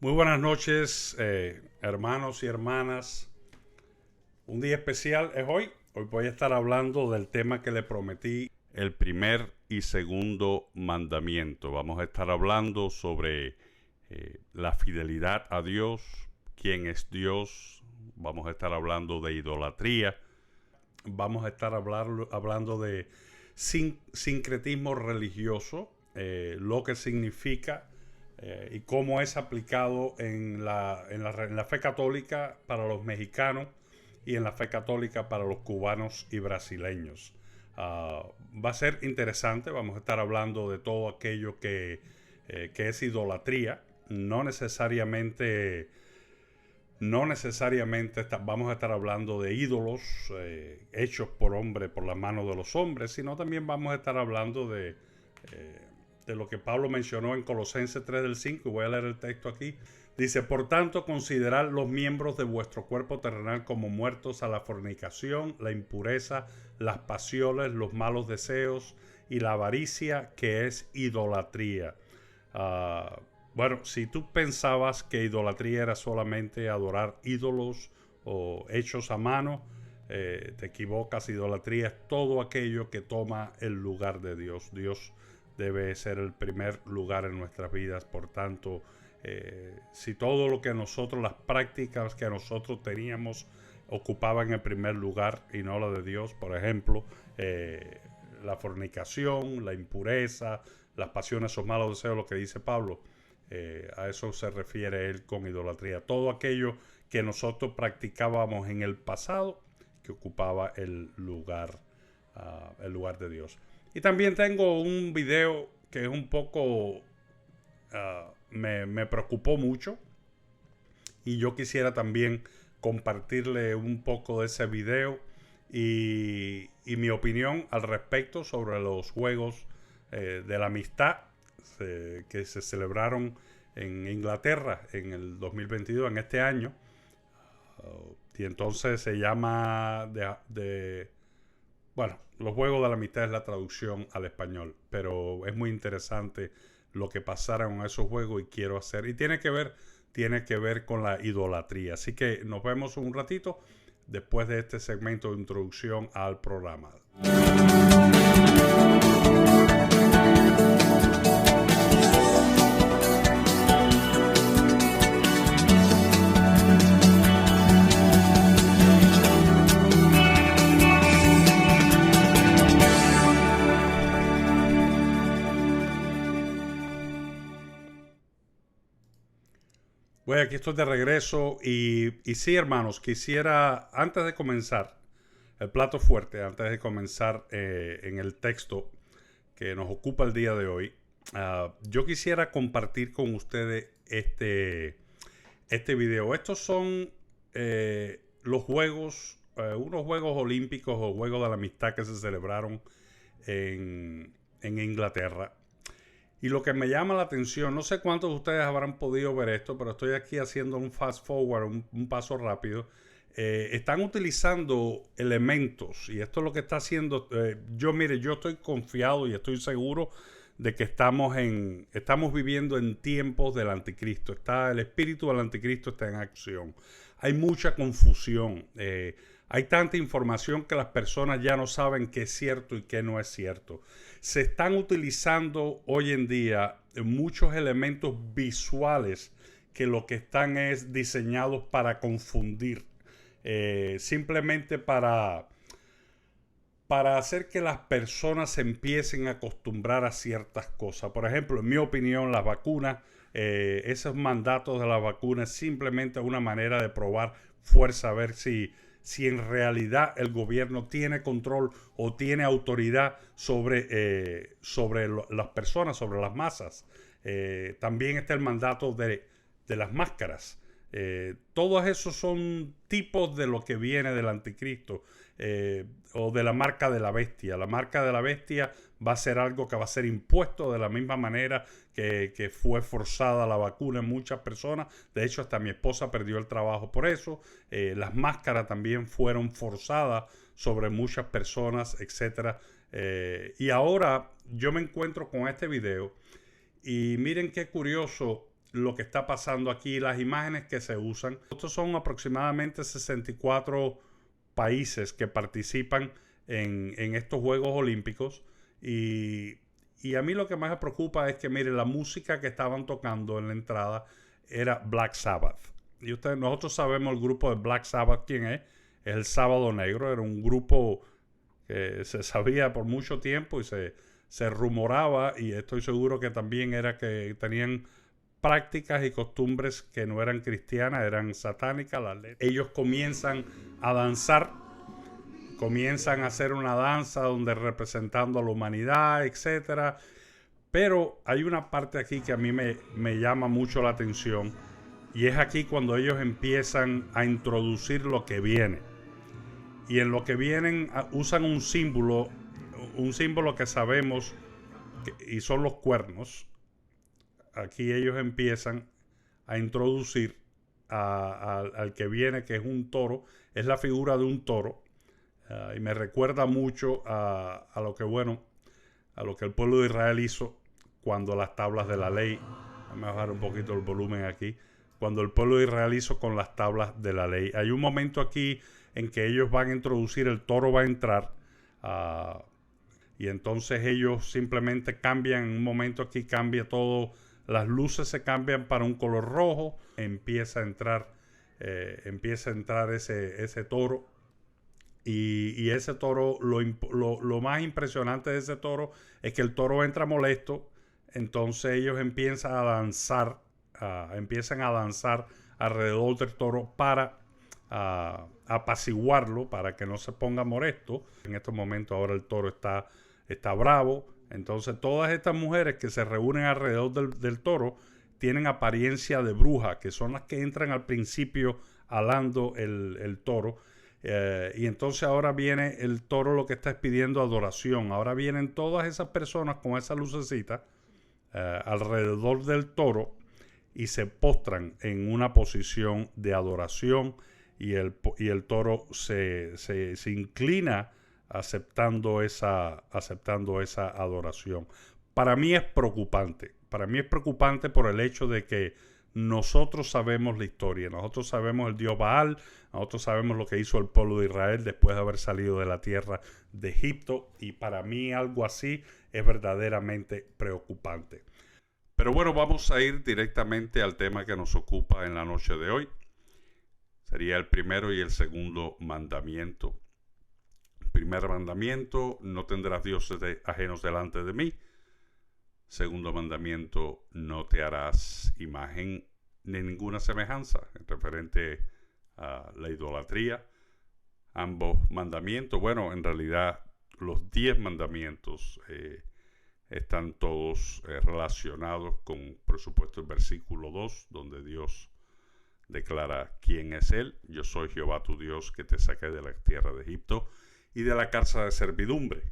Muy buenas noches, hermanos y hermanas. Un día especial es hoy. Hoy voy a estar hablando del tema que le prometí, el primer y segundo mandamiento. Vamos a estar hablando sobre la fidelidad a Dios, quién es Dios. Vamos a estar hablando de idolatría. Vamos a estar hablando de sincretismo religioso, lo que significa y cómo es aplicado en la fe católica para los mexicanos y en la fe católica para los cubanos y brasileños. Va a ser interesante. Vamos a estar hablando de todo aquello que es idolatría. No necesariamente vamos a estar hablando de ídolos hechos por las manos de los hombres, sino también vamos a estar hablando de lo que Pablo mencionó en Colosenses 3 del 5, y voy a leer el texto aquí. Dice: por tanto, considerad los miembros de vuestro cuerpo terrenal como muertos a la fornicación, la impureza, las pasiones, los malos deseos y la avaricia, que es idolatría. Bueno, si tú pensabas que idolatría era solamente adorar ídolos o hechos a mano, te equivocas. Idolatría es todo aquello que toma el lugar de Dios. Dios debe ser el primer lugar en nuestras vidas. Por tanto, si todo lo que las prácticas que nosotros teníamos ocupaban el primer lugar y no la de Dios, por ejemplo, la fornicación, la impureza, las pasiones o malos deseos, lo que dice Pablo, a eso se refiere él con idolatría. Todo aquello que nosotros practicábamos en el pasado que ocupaba el lugar de Dios. Y también tengo un video que es un poco, me preocupó mucho, y yo quisiera también compartirle un poco de ese video y mi opinión al respecto sobre los Juegos de la Amistad que se celebraron en Inglaterra en el 2022, en este año. Y entonces se llama bueno, los Juegos de la Amistad es la traducción al español, pero es muy interesante lo que pasaron en esos juegos y quiero hacer. Y tiene que ver con la idolatría. Así que nos vemos un ratito después de este segmento de introducción al programa. Bueno, aquí estoy de regreso y sí, hermanos, quisiera, antes de comenzar el plato fuerte, antes de comenzar en el texto que nos ocupa el día de hoy, yo quisiera compartir con ustedes este video. Estos son los juegos, unos Juegos Olímpicos o Juegos de la Amistad que se celebraron en Inglaterra. Y lo que me llama la atención, no sé cuántos de ustedes habrán podido ver esto, pero estoy aquí haciendo un fast forward, un paso rápido. Están utilizando elementos, y esto es lo que está haciendo. Yo estoy confiado y estoy seguro de que estamos viviendo en tiempos del anticristo. El espíritu del anticristo está en acción. Hay mucha confusión. Hay tanta información que las personas ya no saben qué es cierto y qué no es cierto. Se están utilizando hoy en día muchos elementos visuales que lo que están es diseñados para confundir. Simplemente para hacer que las personas se empiecen a acostumbrar a ciertas cosas. Por ejemplo, en mi opinión, las vacunas, esos mandatos de las vacunas, simplemente una manera de probar fuerza, a ver si en realidad el gobierno tiene control o tiene autoridad sobre las personas, sobre las masas. También está el mandato de las máscaras. Todos esos son tipos de lo que viene del anticristo, o de la marca de la bestia. La marca de la bestia va a ser algo que va a ser impuesto de la misma manera que fue forzada la vacuna en muchas personas. De hecho, hasta mi esposa perdió el trabajo por eso. Las máscaras también fueron forzadas sobre muchas personas, etc. Y ahora yo me encuentro con este video y miren qué curioso. lo que está pasando aquí, las imágenes que se usan. Estos son aproximadamente 64 países que participan en estos Juegos Olímpicos. Y a mí lo que más me preocupa es que, mire, la música que estaban tocando en la entrada era Black Sabbath. Y nosotros sabemos el grupo de Black Sabbath quién es. Es el Sábado Negro. Era un grupo que se sabía por mucho tiempo y se rumoraba, y estoy seguro que también era que tenían prácticas y costumbres que no eran cristianas, eran satánicas. Ellos comienzan a danzar, comienzan a hacer una danza donde representando a la humanidad, etcétera. Pero hay una parte aquí que a mí me llama mucho la atención, y es aquí cuando ellos empiezan a introducir lo que viene. Y en lo que vienen usan un símbolo que sabemos, y son los cuernos. Aquí ellos empiezan a introducir al que viene, que es un toro. Es la figura de un toro. Y me recuerda mucho a lo que el pueblo de Israel hizo cuando las tablas de la ley. Vamos a bajar un poquito el volumen aquí. Cuando el pueblo de Israel hizo con las tablas de la ley. Hay un momento aquí en que ellos van a introducir, el toro va a entrar, y entonces ellos simplemente cambian, en un momento aquí cambia todo, las luces se cambian para un color rojo, empieza a entrar ese toro, y ese toro, lo más impresionante de ese toro es que el toro entra molesto. Entonces ellos empiezan a danzar alrededor del toro para apaciguarlo, para que no se ponga molesto. En estos momentos ahora el toro está bravo. Entonces todas estas mujeres que se reúnen alrededor del toro tienen apariencia de bruja, que son las que entran al principio alando el toro. Y entonces ahora viene el toro, lo que está pidiendo adoración. Ahora vienen todas esas personas con esa lucecita alrededor del toro y se postran en una posición de adoración, y el toro se inclina aceptando esa adoración. Para mí es preocupante. Para mí es preocupante por el hecho de que nosotros sabemos la historia. Nosotros sabemos el dios Baal. Nosotros sabemos lo que hizo el pueblo de Israel después de haber salido de la tierra de Egipto. Y para mí algo así es verdaderamente preocupante. Pero bueno, vamos a ir directamente al tema que nos ocupa en la noche de hoy. Sería el primero y el segundo mandamiento. Primer mandamiento: no tendrás dioses ajenos delante de mí. Segundo mandamiento: no te harás imagen ni ninguna semejanza, referente a la idolatría. Ambos mandamientos, bueno, en realidad los 10 mandamientos están todos relacionados con, por supuesto, el versículo 2, donde Dios declara quién es Él. Yo soy Jehová tu Dios, que te saqué de la tierra de Egipto y de la casa de servidumbre.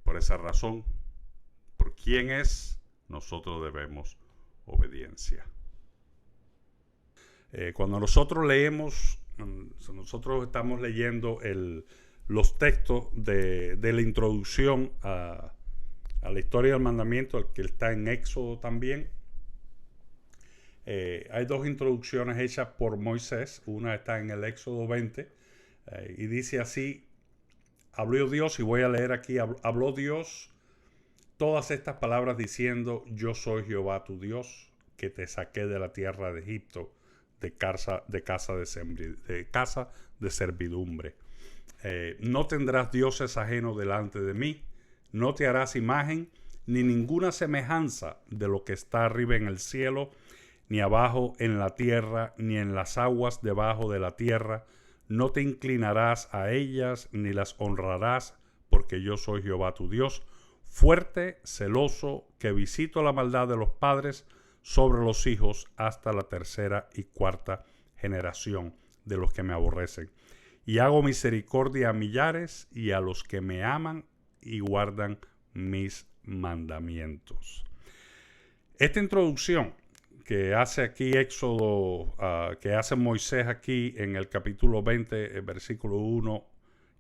Por esa razón, por quién es, nosotros debemos obediencia. Cuando nosotros leemos, nosotros estamos leyendo los textos de la introducción a la historia del mandamiento, el que está en Éxodo también. Hay dos introducciones hechas por Moisés. Una está en el Éxodo 20 y dice así: habló Dios, y voy a leer aquí, habló Dios todas estas palabras diciendo: yo soy Jehová tu Dios, que te saqué de la tierra de Egipto, de casa de servidumbre. No tendrás dioses ajenos delante de mí, no te harás imagen ni ninguna semejanza de lo que está arriba en el cielo, ni abajo en la tierra, ni en las aguas debajo de la tierra. No te inclinarás a ellas, ni las honrarás, porque yo soy Jehová tu Dios, fuerte, celoso, que visito la maldad de los padres sobre los hijos hasta la tercera y cuarta generación de los que me aborrecen. Y hago misericordia a millares y a los que me aman y guardan mis mandamientos. Esta introducción que hace aquí Éxodo, que hace Moisés aquí en el capítulo 20, el versículo 1,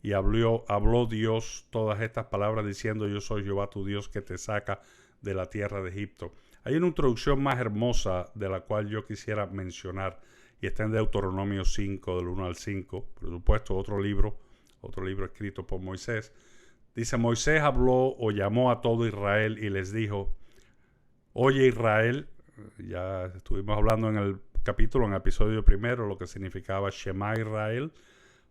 y habló Dios todas estas palabras diciendo: yo soy Jehová tu Dios, que te saca de la tierra de Egipto. Hay una introducción más hermosa de la cual yo quisiera mencionar, y está en Deuteronomio 5, del 1 al 5, por supuesto otro libro escrito por Moisés. Dice: Moisés habló o llamó a todo Israel y les dijo: Oye Israel, ya estuvimos hablando en el episodio primero, lo que significaba Shema Israel.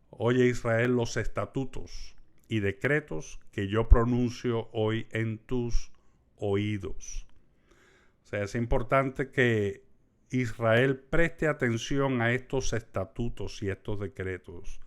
Oye Israel, los estatutos y decretos que yo pronuncio hoy en tus oídos. O sea, es importante que Israel preste atención a estos estatutos y estos decretos.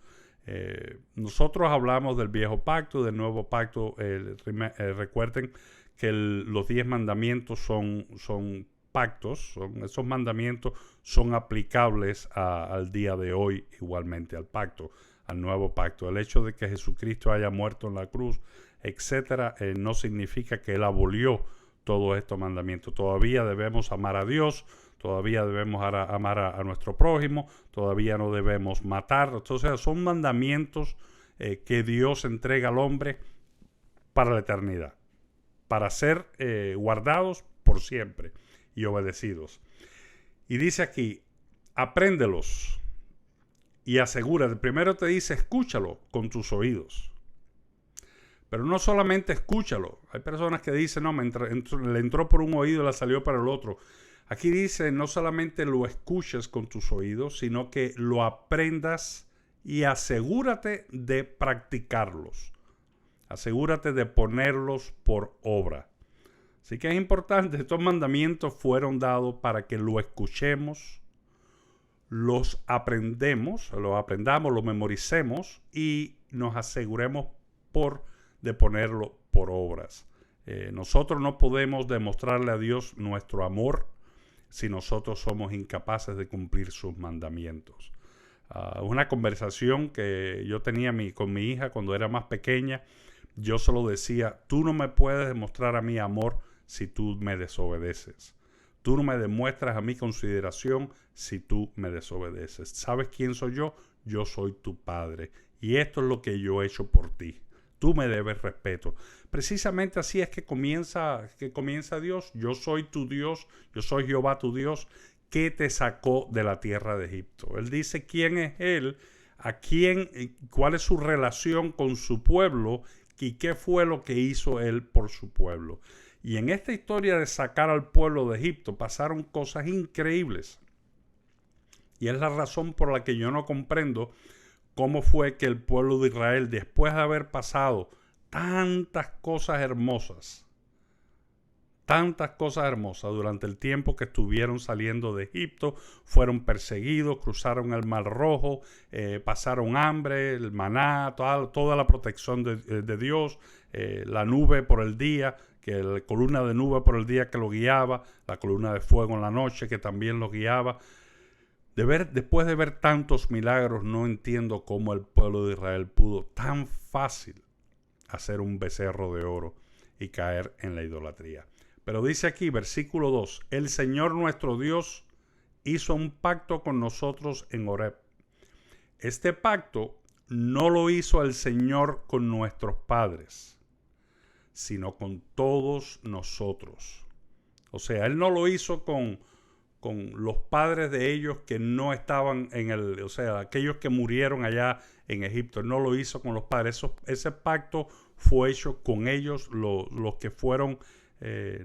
Nosotros hablamos del viejo pacto, del nuevo pacto. Recuerden que los 10 mandamientos son pactos, esos mandamientos son aplicables al día de hoy, igualmente al pacto, al nuevo pacto. El hecho de que Jesucristo haya muerto en la cruz, etcétera, no significa que Él abolió todos estos mandamientos. Todavía debemos amar a Dios, todavía debemos amar a nuestro prójimo, todavía no debemos matar. Entonces son mandamientos que Dios entrega al hombre para la eternidad, para ser guardados por siempre y obedecidos. Y dice aquí: apréndelos y asegúrate. Primero te dice: escúchalo con tus oídos. Pero no solamente escúchalo. Hay personas que dicen: no, le entró por un oído y le salió para el otro. Aquí dice: no solamente lo escuches con tus oídos, sino que lo aprendas y asegúrate de practicarlos. Asegúrate de ponerlos por obra. Así que es importante, estos mandamientos fueron dados para que lo escuchemos, los aprendamos, lo memoricemos y nos aseguremos de ponerlo por obras. Nosotros no podemos demostrarle a Dios nuestro amor si nosotros somos incapaces de cumplir sus mandamientos. Una conversación que yo tenía con mi hija cuando era más pequeña, yo solo decía: tú no me puedes demostrar a mí amor si tú me desobedeces. Tú no me demuestras a mí consideración si tú me desobedeces. ¿Sabes quién soy yo? Yo soy tu padre. Y esto es lo que yo he hecho por ti. Tú me debes respeto. Precisamente así es que comienza Dios. Yo soy tu Dios, yo soy Jehová tu Dios, que te sacó de la tierra de Egipto. Él dice quién es Él, cuál es su relación con su pueblo y qué fue lo que hizo Él por su pueblo. Y en esta historia de sacar al pueblo de Egipto pasaron cosas increíbles. Y es la razón por la que yo no comprendo cómo fue que el pueblo de Israel, después de haber pasado tantas cosas hermosas durante el tiempo que estuvieron saliendo de Egipto, fueron perseguidos, cruzaron el Mar Rojo, pasaron hambre, el maná, toda la protección de Dios, la nube por el día, la columna de nube por el día que lo guiaba, la columna de fuego en la noche que también lo guiaba. Después de ver tantos milagros, no entiendo cómo el pueblo de Israel pudo tan fácil hacer un becerro de oro y caer en la idolatría. Pero dice aquí, versículo 2, el Señor nuestro Dios hizo un pacto con nosotros en Horeb. Este pacto no lo hizo el Señor con nuestros padres, sino con todos nosotros. O sea, Él no lo hizo con los padres de ellos que no estaban o sea, aquellos que murieron allá en Egipto. Él no lo hizo con los padres. Ese pacto fue hecho con ellos, los que fueron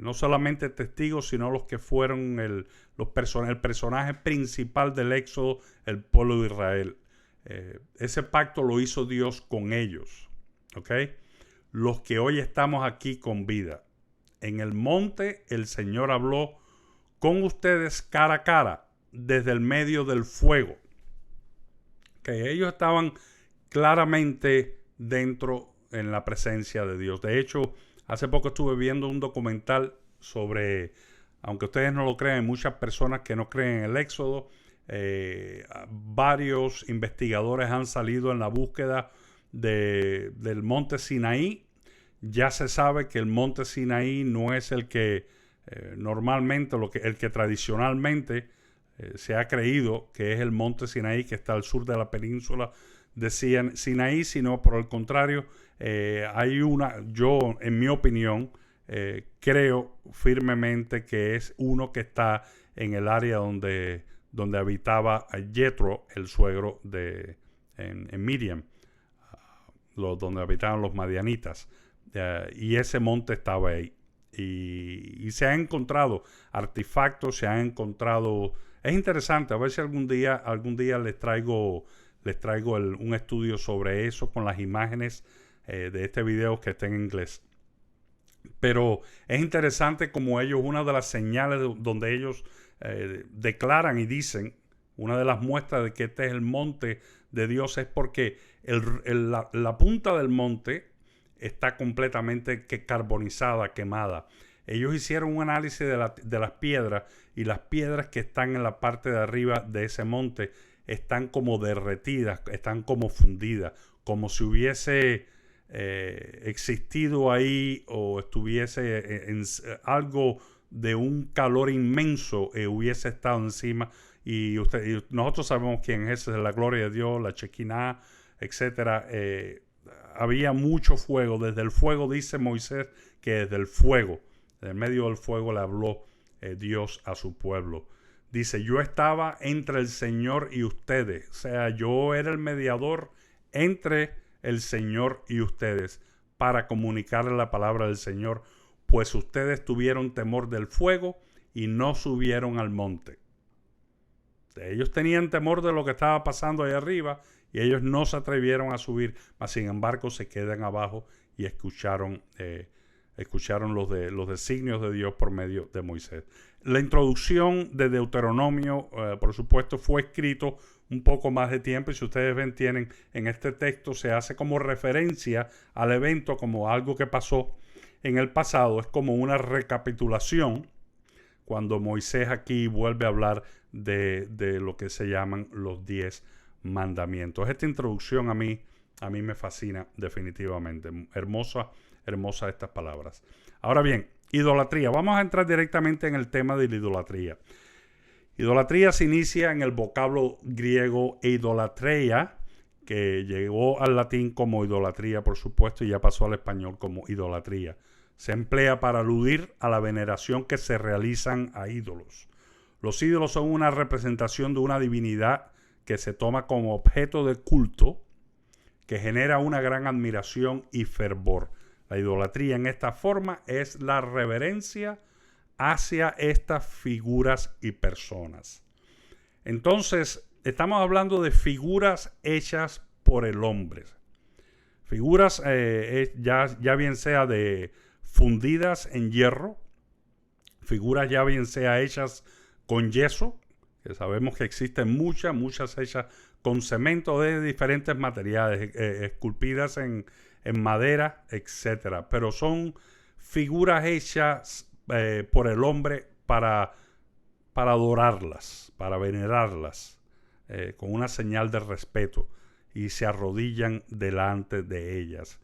no solamente testigos, sino los que fueron el personaje principal del Éxodo, el pueblo de Israel. Ese pacto lo hizo Dios con ellos. ¿Ok? Los que hoy estamos aquí con vida. En el monte el Señor habló con ustedes cara a cara, desde el medio del fuego. Que ellos estaban claramente dentro en la presencia de Dios. De hecho, hace poco estuve viendo un documental sobre, aunque ustedes no lo crean, muchas personas que no creen en el Éxodo, varios investigadores han salido en la búsqueda del monte Sinaí. Ya se sabe que el monte Sinaí no es el que normalmente, el que tradicionalmente se ha creído que es el monte Sinaí, que está al sur de la península de Sinaí, sino por el contrario, en mi opinión, creo firmemente que es uno que está en el área donde habitaba Jethro, el suegro en Midian, donde habitaban los madianitas. Y ese monte estaba ahí. Y se han encontrado artefactos, se han encontrado... Es interesante, a ver si algún día les traigo un estudio sobre eso con las imágenes de este video que está en inglés. Pero es interesante como ellos, una de las señales donde ellos declaran y dicen, una de las muestras de que este es el monte de Dios es porque la punta del monte está completamente carbonizada, quemada. Ellos hicieron un análisis de las piedras, y las piedras que están en la parte de arriba de ese monte están como derretidas, están como fundidas, como si hubiese existido ahí o estuviese en algo de un calor inmenso hubiese estado encima. Y nosotros sabemos quién es ese, la gloria de Dios, la Shekinah, etcétera. Había mucho fuego. Desde el fuego, dice Moisés, que desde el fuego, en medio del fuego, le habló Dios a su pueblo. Dice, yo estaba entre el Señor y ustedes. O sea, yo era el mediador entre el Señor y ustedes para comunicarles la palabra del Señor, pues ustedes tuvieron temor del fuego y no subieron al monte. Ellos tenían temor de lo que estaba pasando ahí arriba y ellos no se atrevieron a subir, mas sin embargo se quedan abajo y escucharon los designios de Dios por medio de Moisés. La introducción de Deuteronomio, por supuesto, fue escrito un poco más de tiempo, y si ustedes ven, tienen en este texto, se hace como referencia al evento como algo que pasó en el pasado. Es como una recapitulación cuando Moisés aquí vuelve a hablar de lo que se llaman los 10 mandamientos. Esta introducción a mí me fascina definitivamente. Hermosas estas palabras. Ahora bien, idolatría. Vamos a entrar directamente en el tema de la idolatría. Idolatría se inicia en el vocablo griego idolatreia, que llegó al latín como idolatría, por supuesto, y ya pasó al español como idolatría. Se emplea para aludir a la veneración que se realizan a ídolos. Los ídolos son una representación de una divinidad que se toma como objeto de culto, que genera una gran admiración y fervor. La idolatría en esta forma es la reverencia hacia estas figuras y personas. Entonces, estamos hablando de figuras hechas por el hombre. Figuras ya bien sea de fundidas en hierro, figuras ya bien sea hechas con yeso, que sabemos que existen muchas hechas con cemento de diferentes materiales, esculpidas en madera, etcétera. Pero son figuras hechas por el hombre para adorarlas, para venerarlas, con una señal de respeto, y se arrodillan delante de ellas.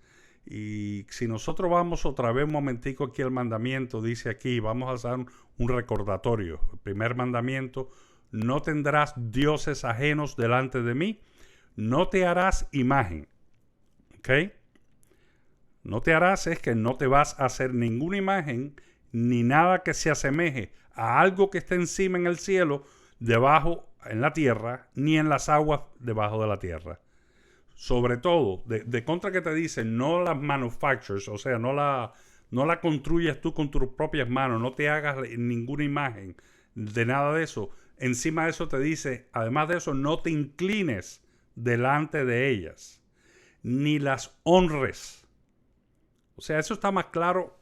Y si nosotros vamos otra vez un momentico aquí al mandamiento, dice aquí, vamos a hacer un recordatorio. El primer mandamiento: no tendrás dioses ajenos delante de mí, no te harás imagen. ¿Ok? No te harás es que no te vas a hacer ninguna imagen, ni nada que se asemeje a algo que esté encima en el cielo, debajo en la tierra, ni en las aguas debajo de la tierra. Sobre todo, de contra que te dicen, no las manufactures, o sea, no la construyas tú con tus propias manos, no te hagas ninguna imagen de nada de eso. Encima de eso te dice, además de eso, no te inclines delante de ellas, ni las honres. O sea, eso está más claro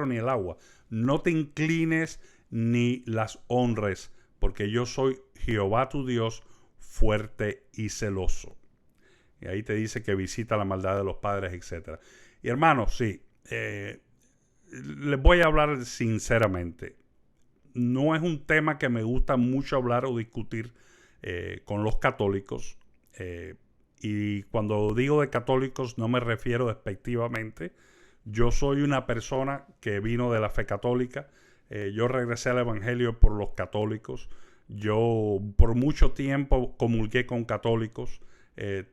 ni el agua. No te inclines ni las honres, porque yo soy Jehová tu Dios, fuerte y celoso. Y ahí te dice que visita la maldad de los padres, etc. Y hermanos, sí, les voy a hablar sinceramente. No es un tema que me gusta mucho hablar o discutir con los católicos. Y cuando digo de católicos no me refiero despectivamente. Yo soy una persona que vino de la fe católica. Yo regresé al evangelio por los católicos. Yo por mucho tiempo comulgué con católicos.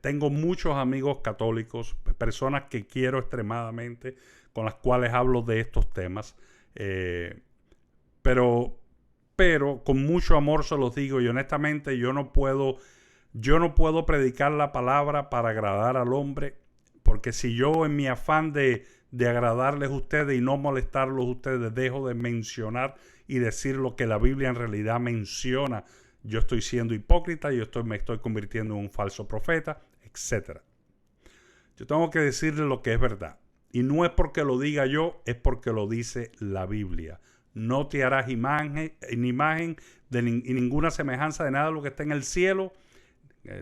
Tengo muchos amigos católicos, personas que quiero extremadamente, con las cuales hablo de estos temas. Pero con mucho amor se los digo, y honestamente yo no puedo predicar la palabra para agradar al hombre, porque si yo en mi afán de agradarles a ustedes y no molestarlos a ustedes dejo de mencionar y decir lo que la Biblia en realidad menciona, yo estoy siendo hipócrita, me estoy convirtiendo en un falso profeta, etc. Yo tengo que decirles lo que es verdad. Y no es porque lo diga yo, es porque lo dice la Biblia. No te harás imagen de ninguna semejanza de nada de lo que está en el cielo.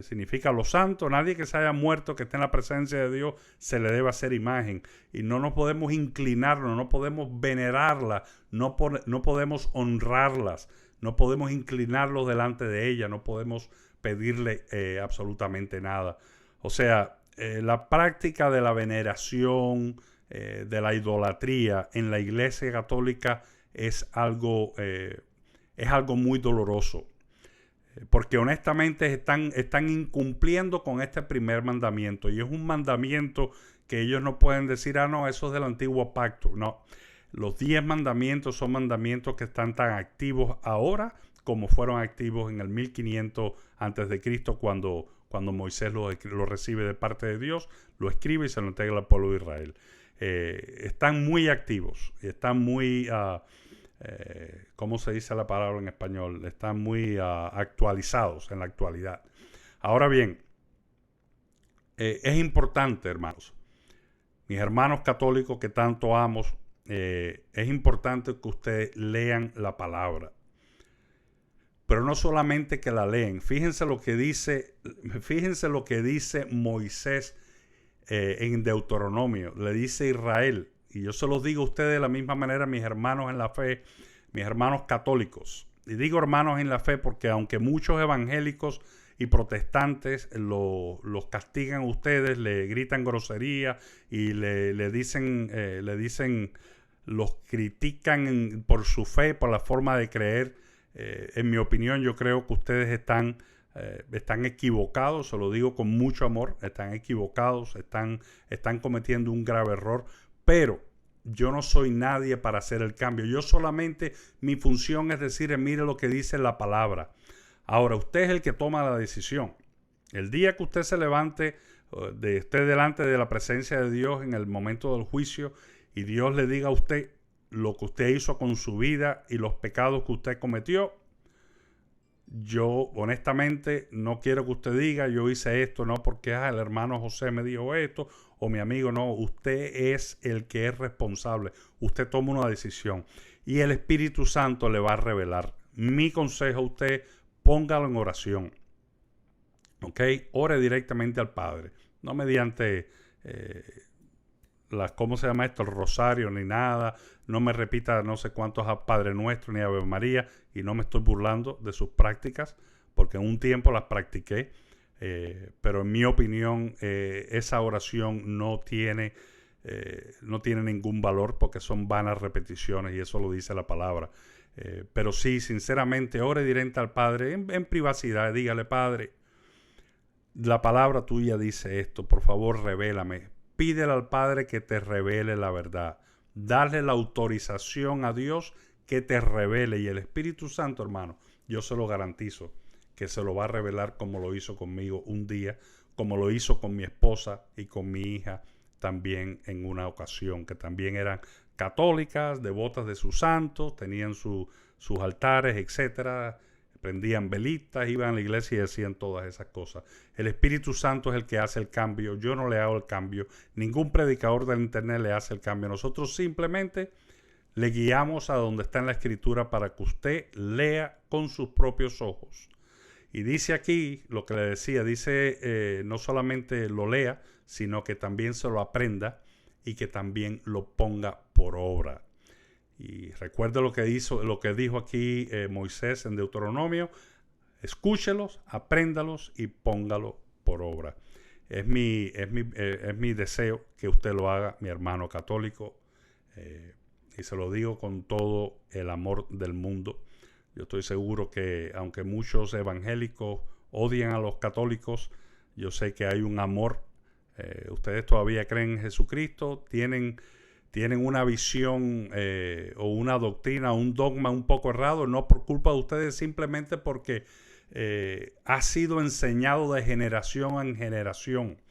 Significa los santos. Nadie que se haya muerto, que esté en la presencia de Dios, se le debe hacer imagen. Y no nos podemos inclinarnos, no podemos venerarlas, no podemos honrarlas, no podemos inclinarlos delante de ellas, no podemos pedirle absolutamente nada. O sea, la práctica de la veneración, de la idolatría en la Iglesia Católica es algo muy doloroso. Porque honestamente están incumpliendo con este primer mandamiento. Y es un mandamiento que ellos no pueden decir, no, eso es del antiguo pacto. No, los 10 mandamientos son mandamientos que están tan activos ahora como fueron activos en el 1500 a.C. cuando Moisés lo recibe de parte de Dios, lo escribe y se lo entrega al pueblo de Israel. Están muy activos, están muy... ¿cómo se dice la palabra en español? Están muy actualizados en la actualidad. Ahora bien, es importante, hermanos, mis hermanos católicos que tanto amo, es importante que ustedes lean la palabra. Pero no solamente que la leen. Fíjense lo que dice Moisés en Deuteronomio. Le dice Israel. Y yo se los digo a ustedes de la misma manera, mis hermanos en la fe, mis hermanos católicos. Y digo hermanos en la fe porque aunque muchos evangélicos y protestantes los castigan a ustedes, le gritan grosería y le dicen, los critican por su fe, por la forma de creer. En mi opinión, yo creo que ustedes están equivocados, se lo digo con mucho amor, están equivocados, están cometiendo un grave error. Pero yo no soy nadie para hacer el cambio. Yo solamente, mi función es decir, mire lo que dice la palabra. Ahora, usted es el que toma la decisión. El día que usted se levante, esté delante de la presencia de Dios en el momento del juicio y Dios le diga a usted lo que usted hizo con su vida y los pecados que usted cometió, yo honestamente no quiero que usted diga yo hice esto, no porque el hermano José me dijo esto o mi amigo, no, usted es el que es responsable, usted toma una decisión y el Espíritu Santo le va a revelar. Mi consejo a usted, póngalo en oración, ¿ok? Ore directamente al Padre, no mediante ¿cómo se llama esto? El rosario ni nada. No me repita no sé cuántos Padre Nuestro ni Ave María, y no me estoy burlando de sus prácticas porque en un tiempo las practiqué, pero en mi opinión esa oración no tiene ningún valor porque son vanas repeticiones y eso lo dice la palabra. Pero sí, sinceramente, ore directo al Padre en privacidad. Dígale: Padre, la palabra tuya dice esto, por favor revélame. Pídele al Padre que te revele la verdad. Darle la autorización a Dios que te revele. Y el Espíritu Santo, hermano, yo se lo garantizo que se lo va a revelar como lo hizo conmigo un día, como lo hizo con mi esposa y con mi hija también en una ocasión, que también eran católicas, devotas de sus santos, tenían sus altares, etcétera. Prendían velitas, iban a la iglesia y decían todas esas cosas. El Espíritu Santo es el que hace el cambio. Yo no le hago el cambio. Ningún predicador del internet le hace el cambio. Nosotros simplemente le guiamos a donde está en la Escritura para que usted lea con sus propios ojos. Y dice aquí lo que le decía, dice no solamente lo lea, sino que también se lo aprenda y que también lo ponga por obra. Y recuerde lo que dijo aquí Moisés en Deuteronomio: escúchelos, apréndalos y póngalo por obra. Es mi deseo que usted lo haga, mi hermano católico, y se lo digo con todo el amor del mundo. Yo estoy seguro que aunque muchos evangélicos odian a los católicos, Yo sé que hay un amor. Ustedes todavía creen en Jesucristo, tienen una visión o una doctrina, un dogma un poco errado, no por culpa de ustedes, simplemente porque ha sido enseñado de generación en generación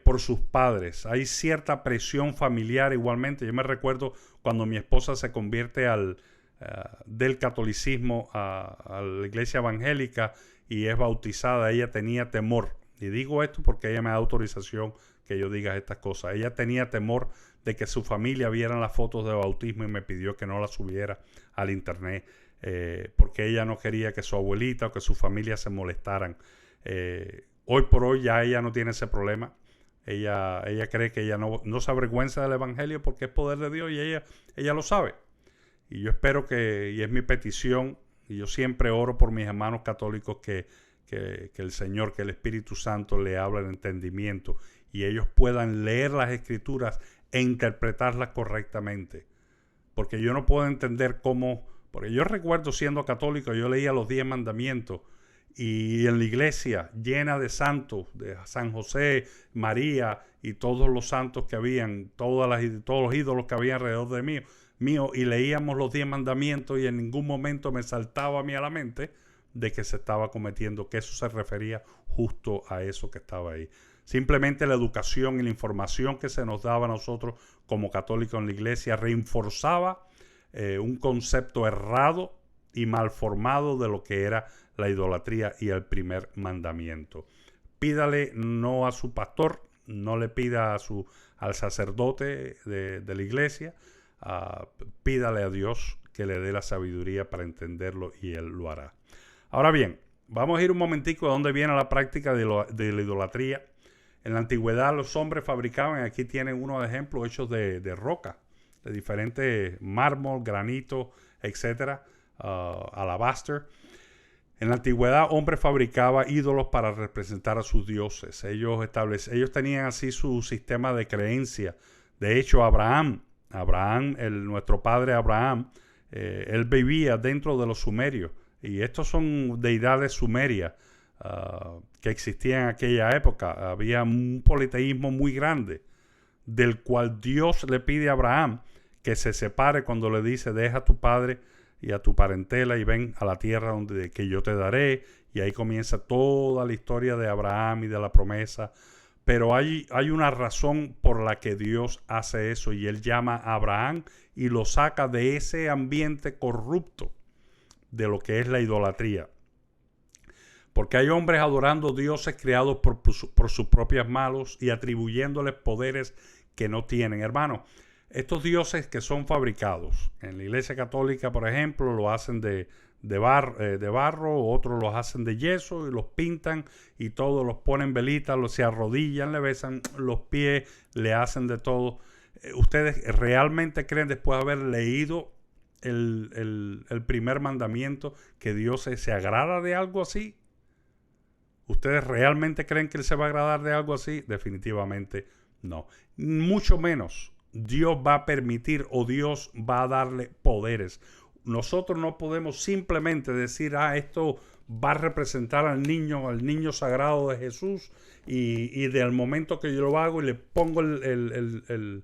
por sus padres. Hay cierta presión familiar igualmente. Yo me recuerdo cuando mi esposa se convierte del catolicismo a la iglesia evangélica y es bautizada, ella tenía temor. Y digo esto porque ella me da autorización que yo diga estas cosas. Ella tenía temor de que su familia vieran las fotos de bautismo y me pidió que no las subiera al internet porque ella no quería que su abuelita o que su familia se molestaran. Hoy por hoy ya ella no tiene ese problema. Ella cree que ella no se avergüenza del evangelio porque es poder de Dios y ella lo sabe. Y yo espero y es mi petición, y yo siempre oro por mis hermanos católicos que el Señor, que el Espíritu Santo le hable el entendimiento y ellos puedan leer las Escrituras e interpretarlas correctamente. Porque yo no puedo entender cómo, porque yo recuerdo siendo católico, yo leía los 10 mandamientos y en la iglesia llena de santos, de San José, María y todos los santos que habían, todos los ídolos que había alrededor de mío, y leíamos los 10 mandamientos y en ningún momento me saltaba a mí a la mente de que se estaba cometiendo, que eso se refería justo a eso que estaba ahí. Simplemente la educación y la información que se nos daba a nosotros como católicos en la iglesia reforzaba un concepto errado y mal formado de lo que era la idolatría y el primer mandamiento. Pídale no a su pastor, no le pida al sacerdote de la iglesia, pídale a Dios que le dé la sabiduría para entenderlo y Él lo hará. Ahora bien, vamos a ir un momentico a dónde viene la práctica de la idolatría. En la antigüedad los hombres fabricaban, aquí tienen unos ejemplos hechos de roca, de diferentes mármol, granito, etcétera, alabaster. En la antigüedad, hombres fabricaban ídolos para representar a sus dioses. Ellos tenían así su sistema de creencia. De hecho, nuestro padre Abraham, él vivía dentro de los sumerios. Y estos son deidades sumerias que existían en aquella época. Había un politeísmo muy grande, del cual Dios le pide a Abraham que se separe cuando le dice: deja a tu padre y a tu parentela y ven a la tierra que yo te daré. Y ahí comienza toda la historia de Abraham y de la promesa. Pero hay una razón por la que Dios hace eso, y Él llama a Abraham y lo saca de ese ambiente corrupto de lo que es la idolatría. Porque hay hombres adorando dioses creados por sus propias manos y atribuyéndoles poderes que no tienen. Hermano, estos dioses que son fabricados, en la iglesia católica, por ejemplo, lo hacen de barro, otros los hacen de yeso y los pintan y todos los ponen velitas, se arrodillan, le besan los pies, le hacen de todo. ¿Ustedes realmente creen, después de haber leído el primer mandamiento, que Dios se agrada de algo así? ¿Ustedes realmente creen que Él se va a agradar de algo así? Definitivamente no. Mucho menos Dios va a permitir o Dios va a darle poderes. Nosotros no podemos simplemente decir: esto va a representar al niño sagrado de Jesús, y del momento que yo lo hago y le pongo el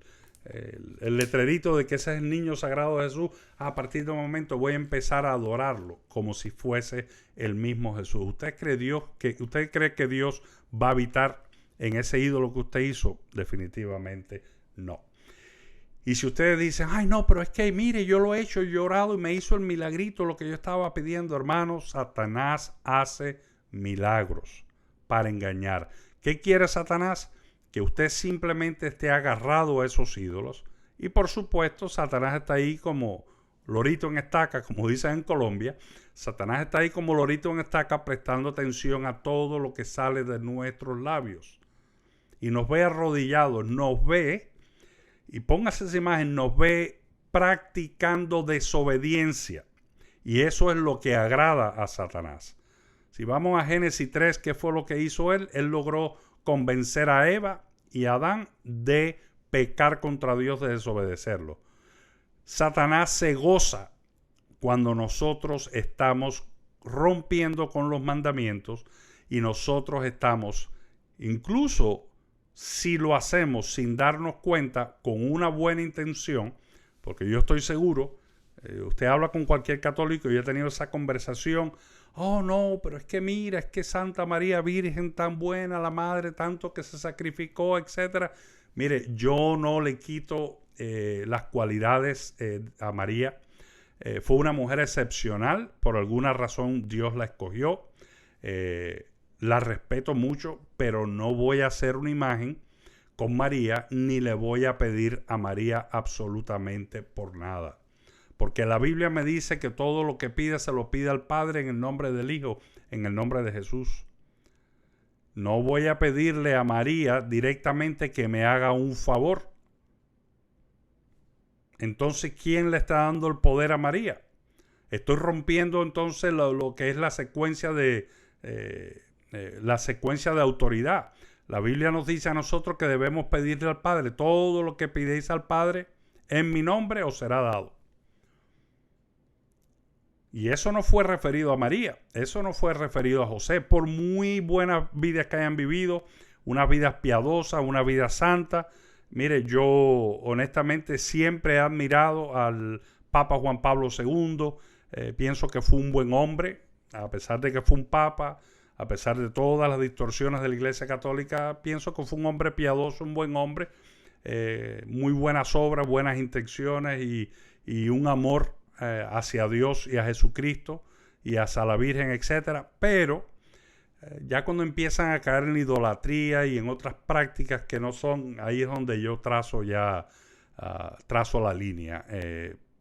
letrerito de que ese es el niño sagrado de Jesús, a partir de un momento voy a empezar a adorarlo como si fuese el mismo Jesús. ¿Usted cree que Dios va a habitar en ese ídolo que usted hizo? Definitivamente no. Y si ustedes dicen: ay no, pero es que mire, yo lo he hecho, yo he orado y me hizo el milagrito, lo que yo estaba pidiendo, hermanos, Satanás hace milagros para engañar. ¿Qué quiere Satanás? Que usted simplemente esté agarrado a esos ídolos. Y por supuesto, Satanás está ahí como lorito en estaca, como dicen en Colombia. Satanás está ahí como lorito en estaca, prestando atención a todo lo que sale de nuestros labios. Y nos ve arrodillados, nos ve, y póngase esa imagen, nos ve practicando desobediencia. Y eso es lo que agrada a Satanás. Si vamos a Génesis 3, ¿qué fue lo que hizo él? Él logró convencer a Eva y a Adán de pecar contra Dios, de desobedecerlo. Satanás se goza cuando nosotros estamos rompiendo con los mandamientos y nosotros estamos incluso si lo hacemos sin darnos cuenta, con una buena intención, porque yo estoy seguro, usted habla con cualquier católico, yo he tenido esa conversación, oh no, pero es que mira, es que Santa María Virgen tan buena, la madre tanto que se sacrificó, etcétera. Mire, yo no le quito las cualidades a María. Fue una mujer excepcional, por alguna razón Dios la escogió. La respeto mucho, pero no voy a hacer una imagen con María, ni le voy a pedir a María absolutamente por nada. Porque la Biblia me dice que todo lo que pide se lo pide al Padre en el nombre del Hijo, en el nombre de Jesús. No voy a pedirle a María directamente que me haga un favor. Entonces, ¿quién le está dando el poder a María? Estoy rompiendo entonces lo que es la secuencia de autoridad. La Biblia nos dice a nosotros que debemos pedirle al Padre todo lo que pidéis al Padre en mi nombre os será dado. Y eso no fue referido a María, eso no fue referido a José, por muy buenas vidas que hayan vivido, unas vidas piadosas, una vida santa. Mire, yo honestamente siempre he admirado al Papa Juan Pablo II. Pienso que fue un buen hombre, a pesar de que fue un papa, a pesar de todas las distorsiones de la Iglesia Católica. Pienso que fue un hombre piadoso, un buen hombre, muy buenas obras, buenas intenciones y un amor hacia Dios y a Jesucristo y hacia la Virgen, etcétera. Pero ya cuando empiezan a caer en idolatría y en otras prácticas que no son, ahí es donde yo trazo la línea.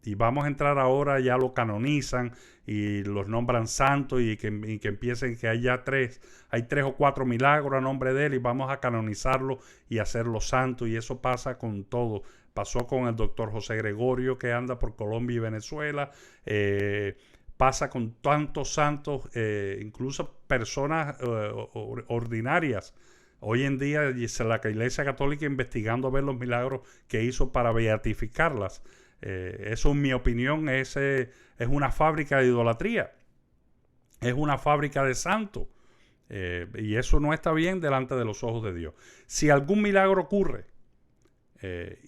Y vamos a entrar ahora, ya lo canonizan y los nombran santos y que empiecen que hay tres o cuatro milagros a nombre de él y vamos a canonizarlo y hacerlo santo, y eso pasa con todo. Pasó con el doctor José Gregorio, que anda por Colombia y Venezuela. Pasa con tantos santos, incluso personas ordinarias. Hoy en día la Iglesia Católica investigando a ver los milagros que hizo para beatificarlas. Eso, en mi opinión, es una fábrica de idolatría. Es una fábrica de santos. Y eso no está bien delante de los ojos de Dios. Si algún milagro ocurre,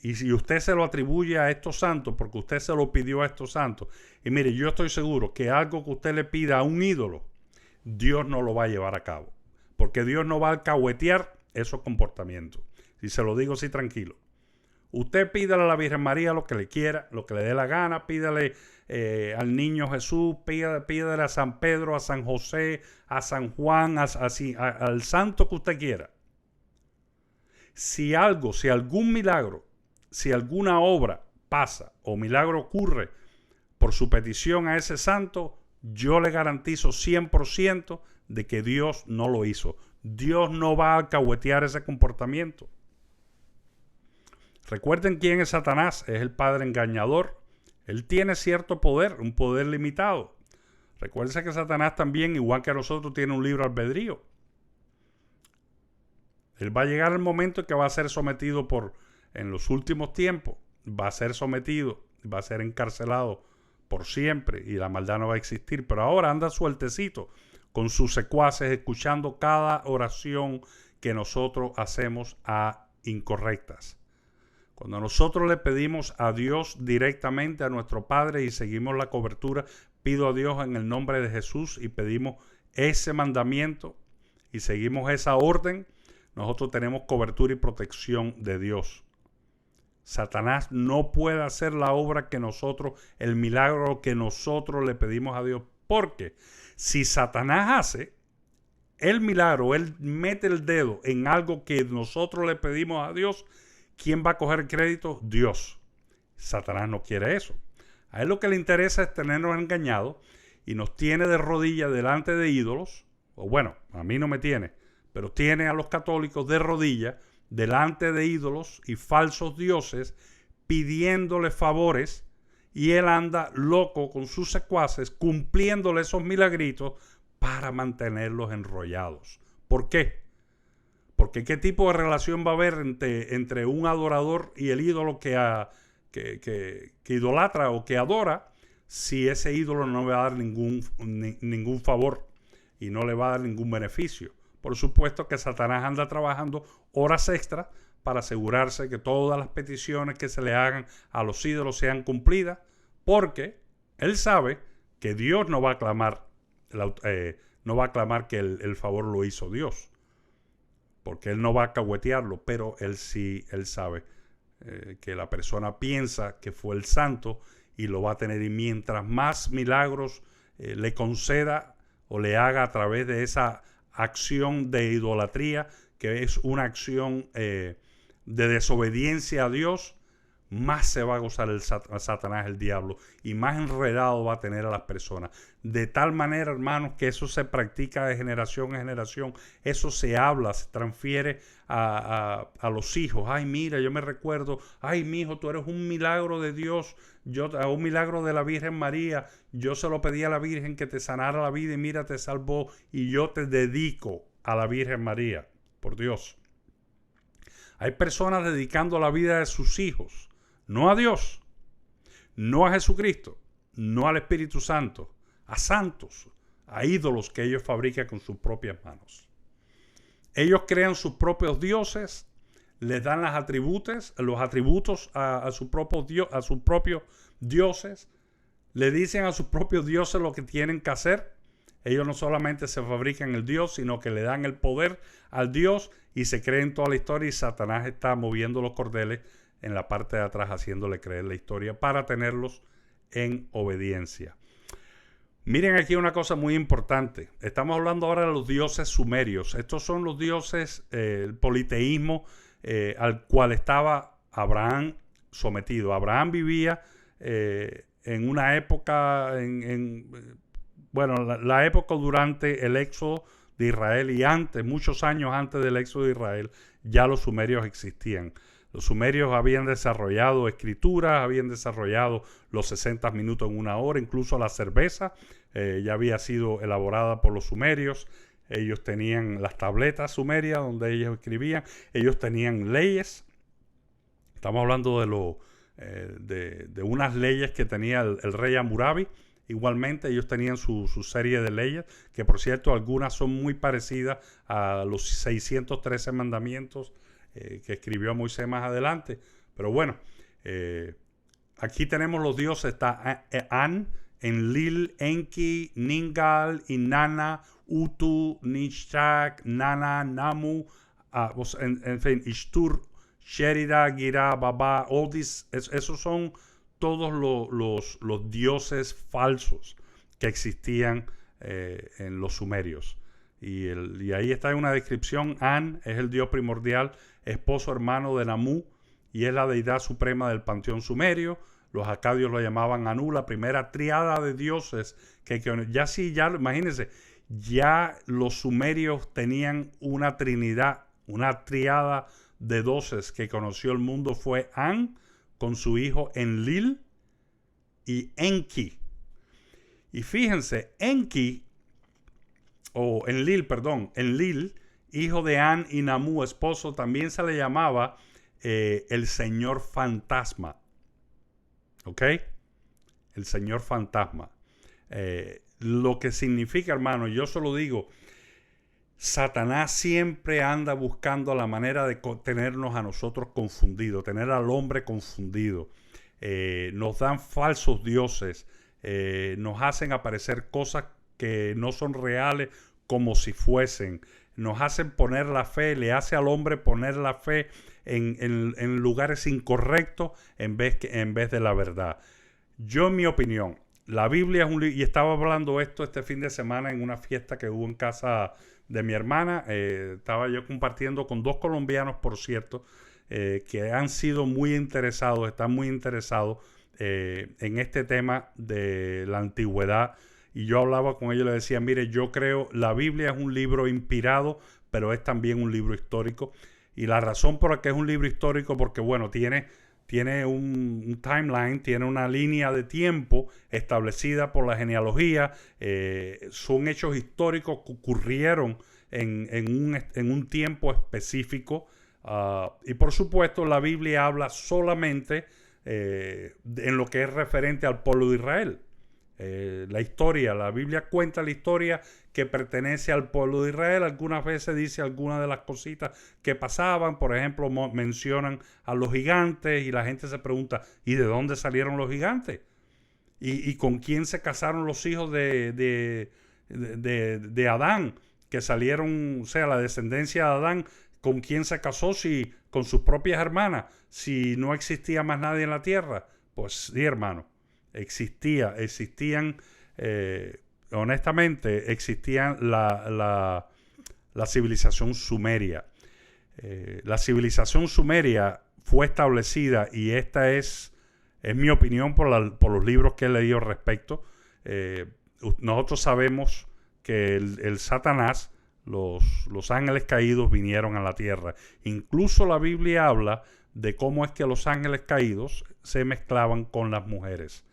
y si usted se lo atribuye a estos santos, porque usted se lo pidió a estos santos, y mire, yo estoy seguro que algo que usted le pida a un ídolo, Dios no lo va a llevar a cabo, porque Dios no va a alcahuetear esos comportamientos. Y se lo digo así tranquilo. Usted pídale a la Virgen María lo que le quiera, lo que le dé la gana, pídale al niño Jesús, pídale a San Pedro, a San José, a San Juan, al santo que usted quiera. Si algún milagro, si alguna obra pasa o milagro ocurre por su petición a ese santo, yo le garantizo 100% de que Dios no lo hizo. Dios no va a alcahuetear ese comportamiento. Recuerden quién es Satanás, es el padre engañador. Él tiene cierto poder, un poder limitado. Recuerden que Satanás también, igual que nosotros, tiene un libre albedrío. Él va a llegar el momento en que va a ser sometido en los últimos tiempos, va a ser sometido, va a ser encarcelado por siempre y la maldad no va a existir. Pero ahora anda sueltecito con sus secuaces, escuchando cada oración que nosotros hacemos a incorrectas. Cuando nosotros le pedimos a Dios directamente, a nuestro Padre, y seguimos la cobertura, pido a Dios en el nombre de Jesús y pedimos ese mandamiento y seguimos esa orden, nosotros tenemos cobertura y protección de Dios. Satanás no puede hacer la obra que nosotros, el milagro que nosotros le pedimos a Dios. Porque si Satanás hace el milagro, él mete el dedo en algo que nosotros le pedimos a Dios, ¿quién va a coger crédito? Dios. Satanás no quiere eso. A él lo que le interesa es tenernos engañados y nos tiene de rodillas delante de ídolos. O bueno, a mí no me tiene, pero tiene a los católicos de rodillas delante de ídolos y falsos dioses pidiéndole favores, y él anda loco con sus secuaces cumpliéndole esos milagritos para mantenerlos enrollados. ¿Por qué? Porque ¿qué tipo de relación va a haber entre un adorador y el ídolo que idolatra o que adora, si ese ídolo no le va a dar ningún favor y no le va a dar ningún beneficio? por supuesto que Satanás anda trabajando horas extras para asegurarse que todas las peticiones que se le hagan a los ídolos sean cumplidas, porque él sabe que Dios no va a clamar, que el favor lo hizo Dios, porque él no va a cahuetearlo, pero él sabe que la persona piensa que fue el santo y lo va a tener, y mientras más milagros le conceda o le haga a través de esa acción de idolatría, que es una acción de desobediencia a Dios, más se va a gozar Satanás, el diablo, y más enredado va a tener a las personas. De tal manera, hermanos, que eso se practica de generación en generación. Eso se habla, se transfiere a los hijos. Ay, mira, yo me recuerdo. Ay, mi hijo, tú eres un milagro de Dios. Un milagro de la Virgen María. Yo se lo pedí a la Virgen que te sanara la vida y mira, te salvó. Y yo te dedico a la Virgen María. Por Dios. Hay personas dedicando la vida de sus hijos. No a Dios, no a Jesucristo, no al Espíritu Santo, a santos, a ídolos que ellos fabrican con sus propias manos. Ellos crean sus propios dioses, les dan los atributos a sus propios dioses, le dicen a sus propios dioses lo que tienen que hacer. Ellos no solamente se fabrican el Dios, sino que le dan el poder al Dios y se creen toda la historia, y Satanás está moviendo los cordeles en la parte de atrás, haciéndole creer la historia para tenerlos en obediencia. Miren aquí una cosa muy importante. Estamos hablando ahora de los dioses sumerios. Estos son los dioses, el politeísmo al cual estaba Abraham sometido. Abraham vivía en una época, la época durante el éxodo de Israel, y antes, muchos años antes del éxodo de Israel, ya los sumerios existían. Los sumerios habían desarrollado escrituras, habían desarrollado los 60 minutos en una hora, incluso la cerveza ya había sido elaborada por los sumerios. Ellos tenían las tabletas sumerias donde ellos escribían, ellos tenían leyes. Estamos hablando de unas leyes que tenía el rey Hammurabi. Igualmente ellos tenían su serie de leyes, que por cierto algunas son muy parecidas a los 613 mandamientos que escribió Moisés más adelante. Pero bueno, aquí tenemos los dioses. Está An, Enlil, Enki, Ningal, Inanna, Utu, Nishak, Nana, Namu, en fin, Ishtur, Sherida, Gira, Baba, Odis. Esos son todos los dioses falsos que existían en los sumerios. Y ahí está una descripción. An es el dios primordial, esposo hermano de Namu, y es la deidad suprema del panteón sumerio. Los acadios lo llamaban Anu, la primera triada de dioses imagínense, ya los sumerios tenían una trinidad, una triada de dioses que conoció el mundo. Fue An con su hijo Enlil y Enki. Y fíjense, Enlil, hijo de An y Namu, esposo, también se le llamaba el señor fantasma. ¿Ok? El señor fantasma. Lo que significa, hermano, yo se lo digo, Satanás siempre anda buscando la manera de tenernos a nosotros confundidos, tener al hombre confundido. Nos dan falsos dioses, nos hacen aparecer cosas que no son reales como si fuesen. Nos hacen poner la fe, le hace al hombre poner la fe en lugares incorrectos en vez de la verdad. Yo, en mi opinión, la Biblia es un libro, y estaba hablando esto este fin de semana en una fiesta que hubo en casa de mi hermana. Estaba yo compartiendo con 2 colombianos, por cierto, que han sido muy interesados, están muy interesados en este tema de la antigüedad. Y yo hablaba con ellos y les decía, mire, yo creo la Biblia es un libro inspirado, pero es también un libro histórico. Y la razón por la que es un libro histórico, porque bueno, tiene un timeline, tiene una línea de tiempo establecida por la genealogía. Son hechos históricos que ocurrieron en un tiempo específico. Y por supuesto la Biblia habla solamente en lo que es referente al pueblo de Israel. La historia, la Biblia cuenta la historia que pertenece al pueblo de Israel. Algunas veces dice algunas de las cositas que pasaban. Por ejemplo, mencionan a los gigantes y la gente se pregunta, ¿y de dónde salieron los gigantes? ¿Y con quién se casaron los hijos de Adán? Que salieron, o sea, la descendencia de Adán, ¿con quién se casó? Si con sus propias hermanas, si no existía más nadie en la tierra. Pues sí, hermano, existían, honestamente, existían la civilización sumeria. La civilización sumeria fue establecida, y esta es mi opinión por los libros que he leído al respecto. Nosotros sabemos que el Satanás, los ángeles caídos vinieron a la tierra. Incluso la Biblia habla de cómo es que los ángeles caídos se mezclaban con las mujeres.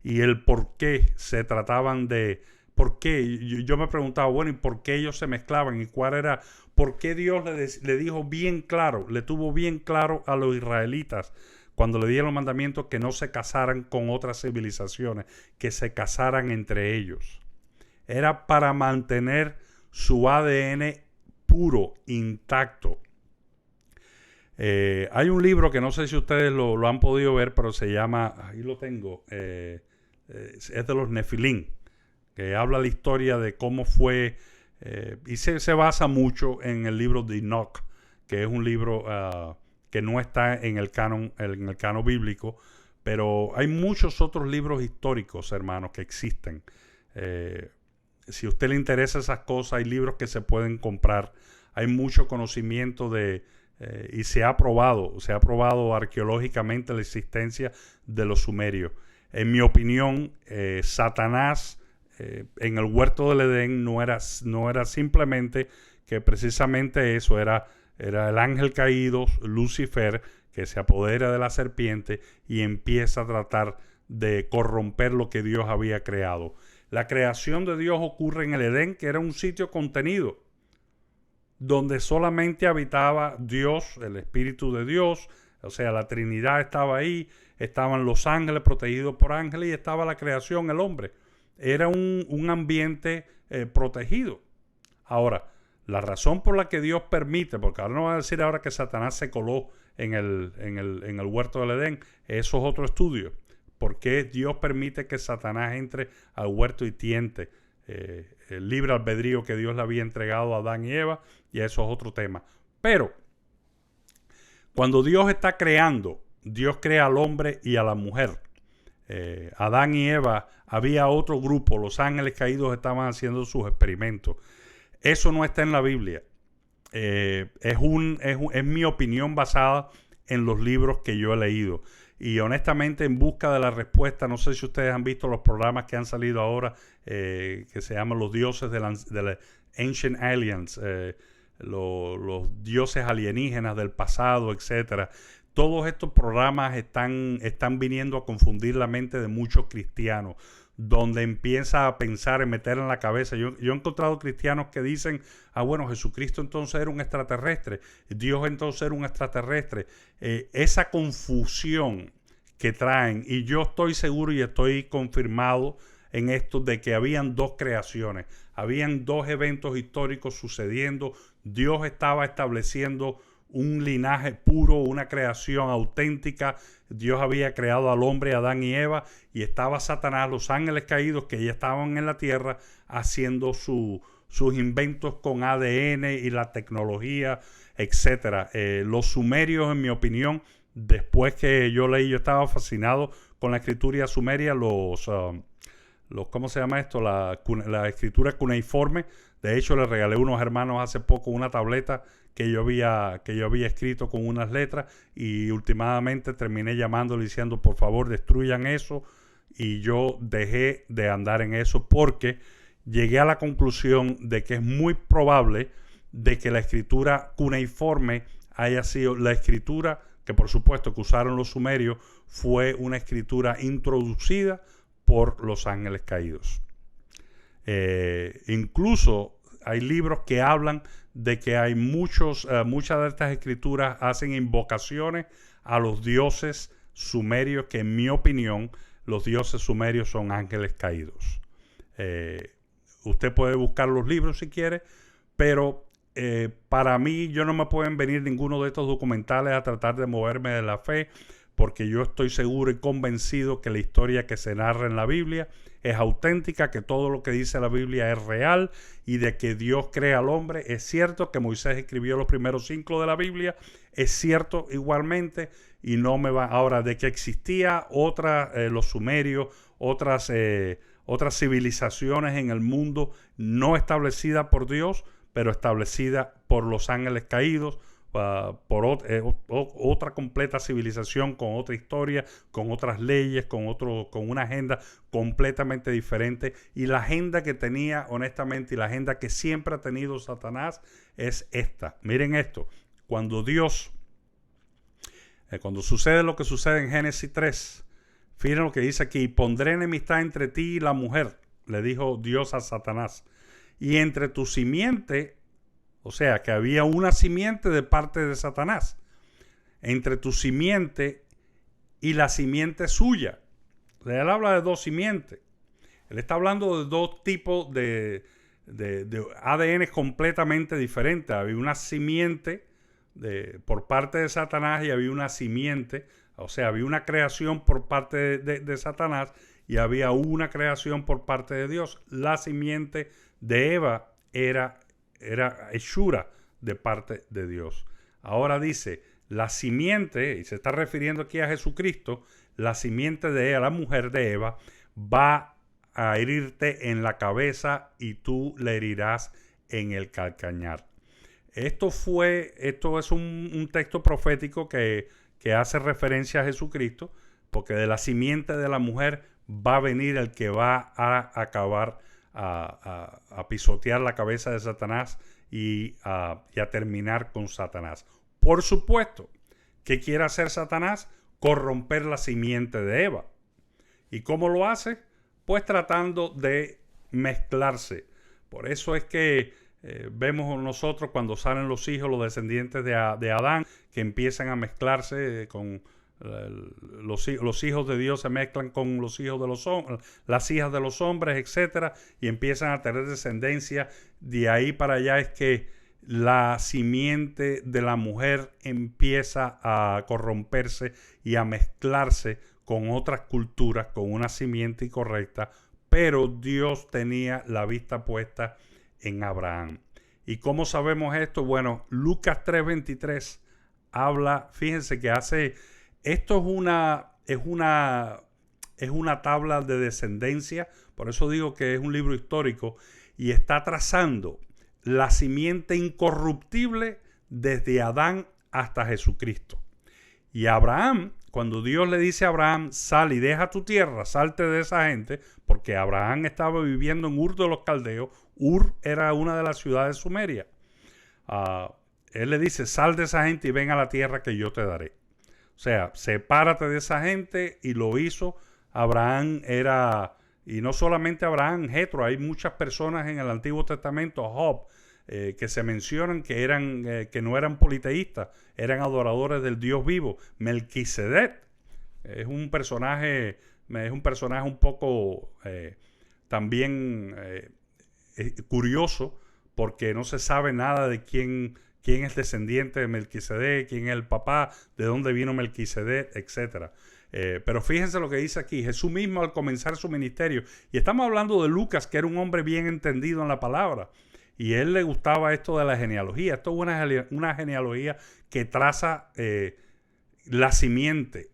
Y el por qué se trataban de... ¿Por qué? Yo me preguntaba, bueno, ¿y por qué ellos se mezclaban? ¿Y cuál era? ¿Por qué Dios le dijo bien claro, le tuvo bien claro a los israelitas cuando le dieron los mandamientos que no se casaran con otras civilizaciones, que se casaran entre ellos? Era para mantener su ADN puro, intacto. Hay un libro que no sé si ustedes lo han podido ver, pero se llama, ahí lo tengo, es de los Nefilim, que habla la historia de cómo fue, y se basa mucho en el libro de Enoch, que es un libro que no está en el canon bíblico, pero hay muchos otros libros históricos, hermanos, que existen. Si a usted le interesa esas cosas, hay libros que se pueden comprar. Hay mucho conocimiento y se ha probado arqueológicamente la existencia de los sumerios. En mi opinión, Satanás en el huerto del Edén no era simplemente que precisamente eso, era el ángel caído, Lucifer, que se apodera de la serpiente y empieza a tratar de corromper lo que Dios había creado. La creación de Dios ocurre en el Edén, que era un sitio contenido, donde solamente habitaba Dios, el Espíritu de Dios, o sea, la Trinidad estaba ahí, estaban los ángeles protegidos por ángeles y estaba la creación, el hombre. Era un ambiente protegido. Ahora, la razón por la que Dios permite, porque ahora no va a decir ahora que Satanás se coló en el huerto del Edén, eso es otro estudio. ¿Por qué Dios permite que Satanás entre al huerto y tiente el libre albedrío que Dios le había entregado a Adán y Eva? Y eso es otro tema. Pero cuando Dios está creando, Dios crea al hombre y a la mujer. Adán y Eva, había otro grupo, los ángeles caídos estaban haciendo sus experimentos. Eso no está en la Biblia. Es mi opinión basada en los libros que yo he leído. Y honestamente, en busca de la respuesta, no sé si ustedes han visto los programas que han salido ahora, que se llaman los dioses de la Ancient Aliens, los dioses alienígenas del pasado, etcétera. Todos estos programas están viniendo a confundir la mente de muchos cristianos, donde empieza a pensar, en meter en la cabeza. Yo he encontrado cristianos que dicen, bueno, Jesucristo entonces era un extraterrestre, Dios entonces era un extraterrestre. Esa confusión que traen, y yo estoy seguro y estoy confirmado en esto de que habían dos creaciones, habían dos eventos históricos sucediendo. Dios estaba estableciendo un linaje puro, una creación auténtica. Dios había creado al hombre, Adán y Eva, y estaba Satanás, los ángeles caídos que ya estaban en la tierra haciendo sus inventos con ADN y la tecnología, etcétera. Los sumerios, en mi opinión, después que yo leí, yo estaba fascinado con la escritura sumeria, ¿cómo se llama esto? La escritura cuneiforme. De hecho, le regalé a unos hermanos hace poco una tableta que yo había escrito con unas letras, y últimamente terminé llamándole diciendo, por favor, destruyan eso, y yo dejé de andar en eso porque llegué a la conclusión de que es muy probable de que la escritura cuneiforme haya sido la escritura que, por supuesto, que usaron los sumerios, fue una escritura introducida por los ángeles caídos. Incluso hay libros que hablan de que hay muchas de estas escrituras hacen invocaciones a los dioses sumerios que, en mi opinión, los dioses sumerios son ángeles caídos. Usted puede buscar los libros si quiere, pero para mí yo no me pueden venir ninguno de estos documentales a tratar de moverme de la fe, porque yo estoy seguro y convencido que la historia que se narra en la Biblia es auténtica, que todo lo que dice la Biblia es real y de que Dios crea al hombre. Es cierto que Moisés escribió los primeros 5 de la Biblia, es cierto igualmente, y no me va ahora de que existía los sumerios, otras civilizaciones en el mundo no establecidas por Dios, pero establecida por los ángeles caídos, por otra completa civilización, con otra historia, con otras leyes, con una agenda completamente diferente. Y la agenda que tenía, honestamente, y la agenda que siempre ha tenido Satanás es esta. Miren esto, cuando sucede lo que sucede en Génesis 3, fíjense lo que dice aquí: pondré enemistad entre ti y la mujer, le dijo Dios a Satanás, y entre tu simiente. O sea, que había una simiente de parte de Satanás entre tu simiente y la simiente suya. Él habla de 2 simientes. Él está hablando de 2 tipos de ADN completamente diferentes. Había una simiente por parte de Satanás y había una simiente. O sea, había una creación por parte de Satanás y había una creación por parte de Dios. La simiente de Eva era hechura de parte de Dios. Ahora dice, la simiente, y se está refiriendo aquí a Jesucristo, la simiente de Eva, la mujer de Eva, va a herirte en la cabeza y tú le herirás en el calcañar. Esto es un texto profético que hace referencia a Jesucristo, porque de la simiente de la mujer va a venir el que va a acabar a pisotear la cabeza de Satanás y a terminar con Satanás. Por supuesto, ¿qué quiere hacer Satanás? Corromper la simiente de Eva. ¿Y cómo lo hace? Pues tratando de mezclarse. Por eso es que vemos nosotros cuando salen los descendientes de Adán, que empiezan a mezclarse con los hijos de Dios, se mezclan con los hijos de los hombres, las hijas de los hombres, etcétera, y empiezan a tener descendencia. De ahí para allá es que la simiente de la mujer empieza a corromperse y a mezclarse con otras culturas, con una simiente incorrecta, pero Dios tenía la vista puesta en Abraham. ¿Y cómo sabemos esto? Bueno, Lucas 3:23 habla, fíjense que esto es una tabla de descendencia, por eso digo que es un libro histórico, y está trazando la simiente incorruptible desde Adán hasta Jesucristo. Y Abraham, cuando Dios le dice a Abraham, sal y deja tu tierra, salte de esa gente, porque Abraham estaba viviendo en Ur de los Caldeos. Ur era una de las ciudades sumerias. Él le dice, sal de esa gente y ven a la tierra que yo te daré. O sea, sepárate de esa gente, y lo hizo. Abraham y no solamente Abraham, Jetro, hay muchas personas en el Antiguo Testamento, Job, que se mencionan que no eran politeístas, eran adoradores del Dios vivo. Melquisedec es un personaje un poco también curioso, porque no se sabe nada de quién es descendiente de Melquisedec, quién es el papá, de dónde vino Melquisedec, etc. Pero fíjense lo que dice aquí. Jesús mismo, al comenzar su ministerio, y estamos hablando de Lucas, que era un hombre bien entendido en la palabra, y a él le gustaba esto de la genealogía. Esto es una genealogía que traza la simiente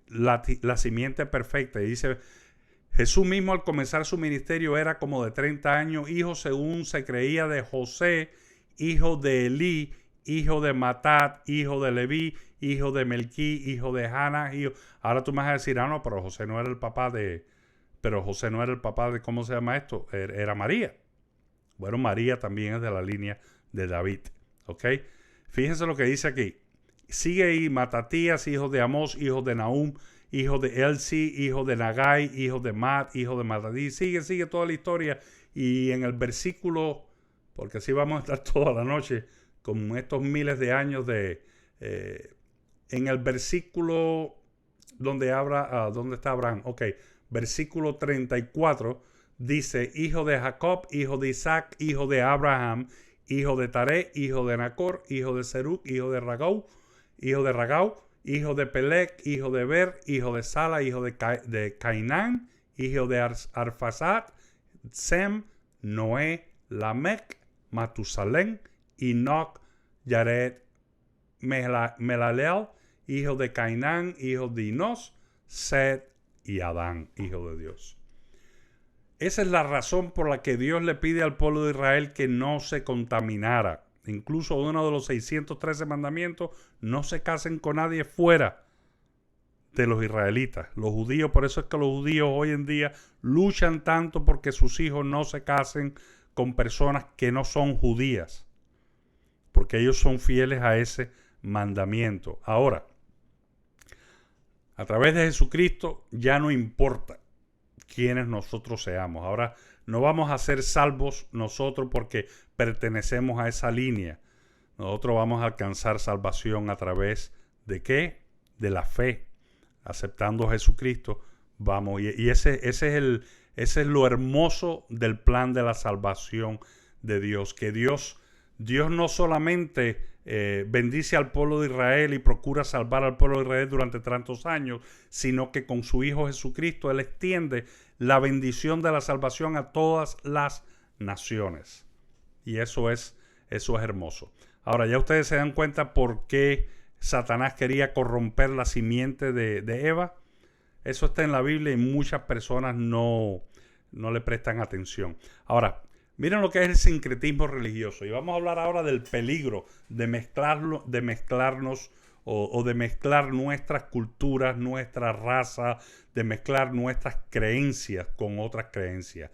perfecta. Y dice, Jesús mismo al comenzar su ministerio era como de 30 años, hijo según se creía de José, hijo de Elí, hijo de Matat, hijo de Leví, hijo de Melquí, hijo de Jana. Ahora tú me vas a decir, no, pero José no era el papá de, ¿cómo se llama esto? Era María. Bueno, María también es de la línea de David, ¿ok? Fíjense lo que dice aquí. Sigue ahí, Matatías, hijo de Amós, hijo de Nahum, hijo de Elsi, hijo de Nagai, hijo de Mat, hijo de Matadí. Sigue toda la historia. Y en el versículo, porque así vamos a estar toda la noche con estos miles de años en el versículo donde ¿dónde está Abraham? Ok, versículo 34, dice: hijo de Jacob, hijo de Isaac, hijo de Abraham, hijo de Taré, hijo de Nacor, hijo de Serug, hijo de Ragau, hijo de Pelec, hijo de Ber, hijo de Sala, hijo de Cainán, hijo de Arfaxad, Sem, Noé, Lamec, Matusalén, Enoch, Jared, Melaleel, hijo de Cainán, hijo de Enos, Set y Adán, hijo de Dios. Esa es la razón por la que Dios le pide al pueblo de Israel que no se contaminara. Incluso uno de los 613 mandamientos: no se casen con nadie fuera de los israelitas. Los judíos, por eso es que los judíos hoy en día luchan tanto porque sus hijos no se casen con personas que no son judías, porque ellos son fieles a ese mandamiento. Ahora, a través de Jesucristo ya no importa quiénes nosotros seamos. Ahora no vamos a ser salvos nosotros porque pertenecemos a esa línea. Nosotros vamos a alcanzar salvación a través de ¿qué? De la fe. Aceptando a Jesucristo, vamos. Y ese es lo hermoso del plan de la salvación de Dios. Que Dios no solamente bendice al pueblo de Israel y procura salvar al pueblo de Israel durante tantos años, sino que con su Hijo Jesucristo Él extiende la bendición de la salvación a todas las naciones. Y eso es hermoso. Ahora ya ustedes se dan cuenta por qué Satanás quería corromper la simiente de Eva. Eso está en la Biblia y muchas personas no le prestan atención. Ahora, miren lo que es el sincretismo religioso. Y vamos a hablar ahora del peligro de mezclarnos o de mezclar nuestras culturas, nuestra raza, de mezclar nuestras creencias con otras creencias.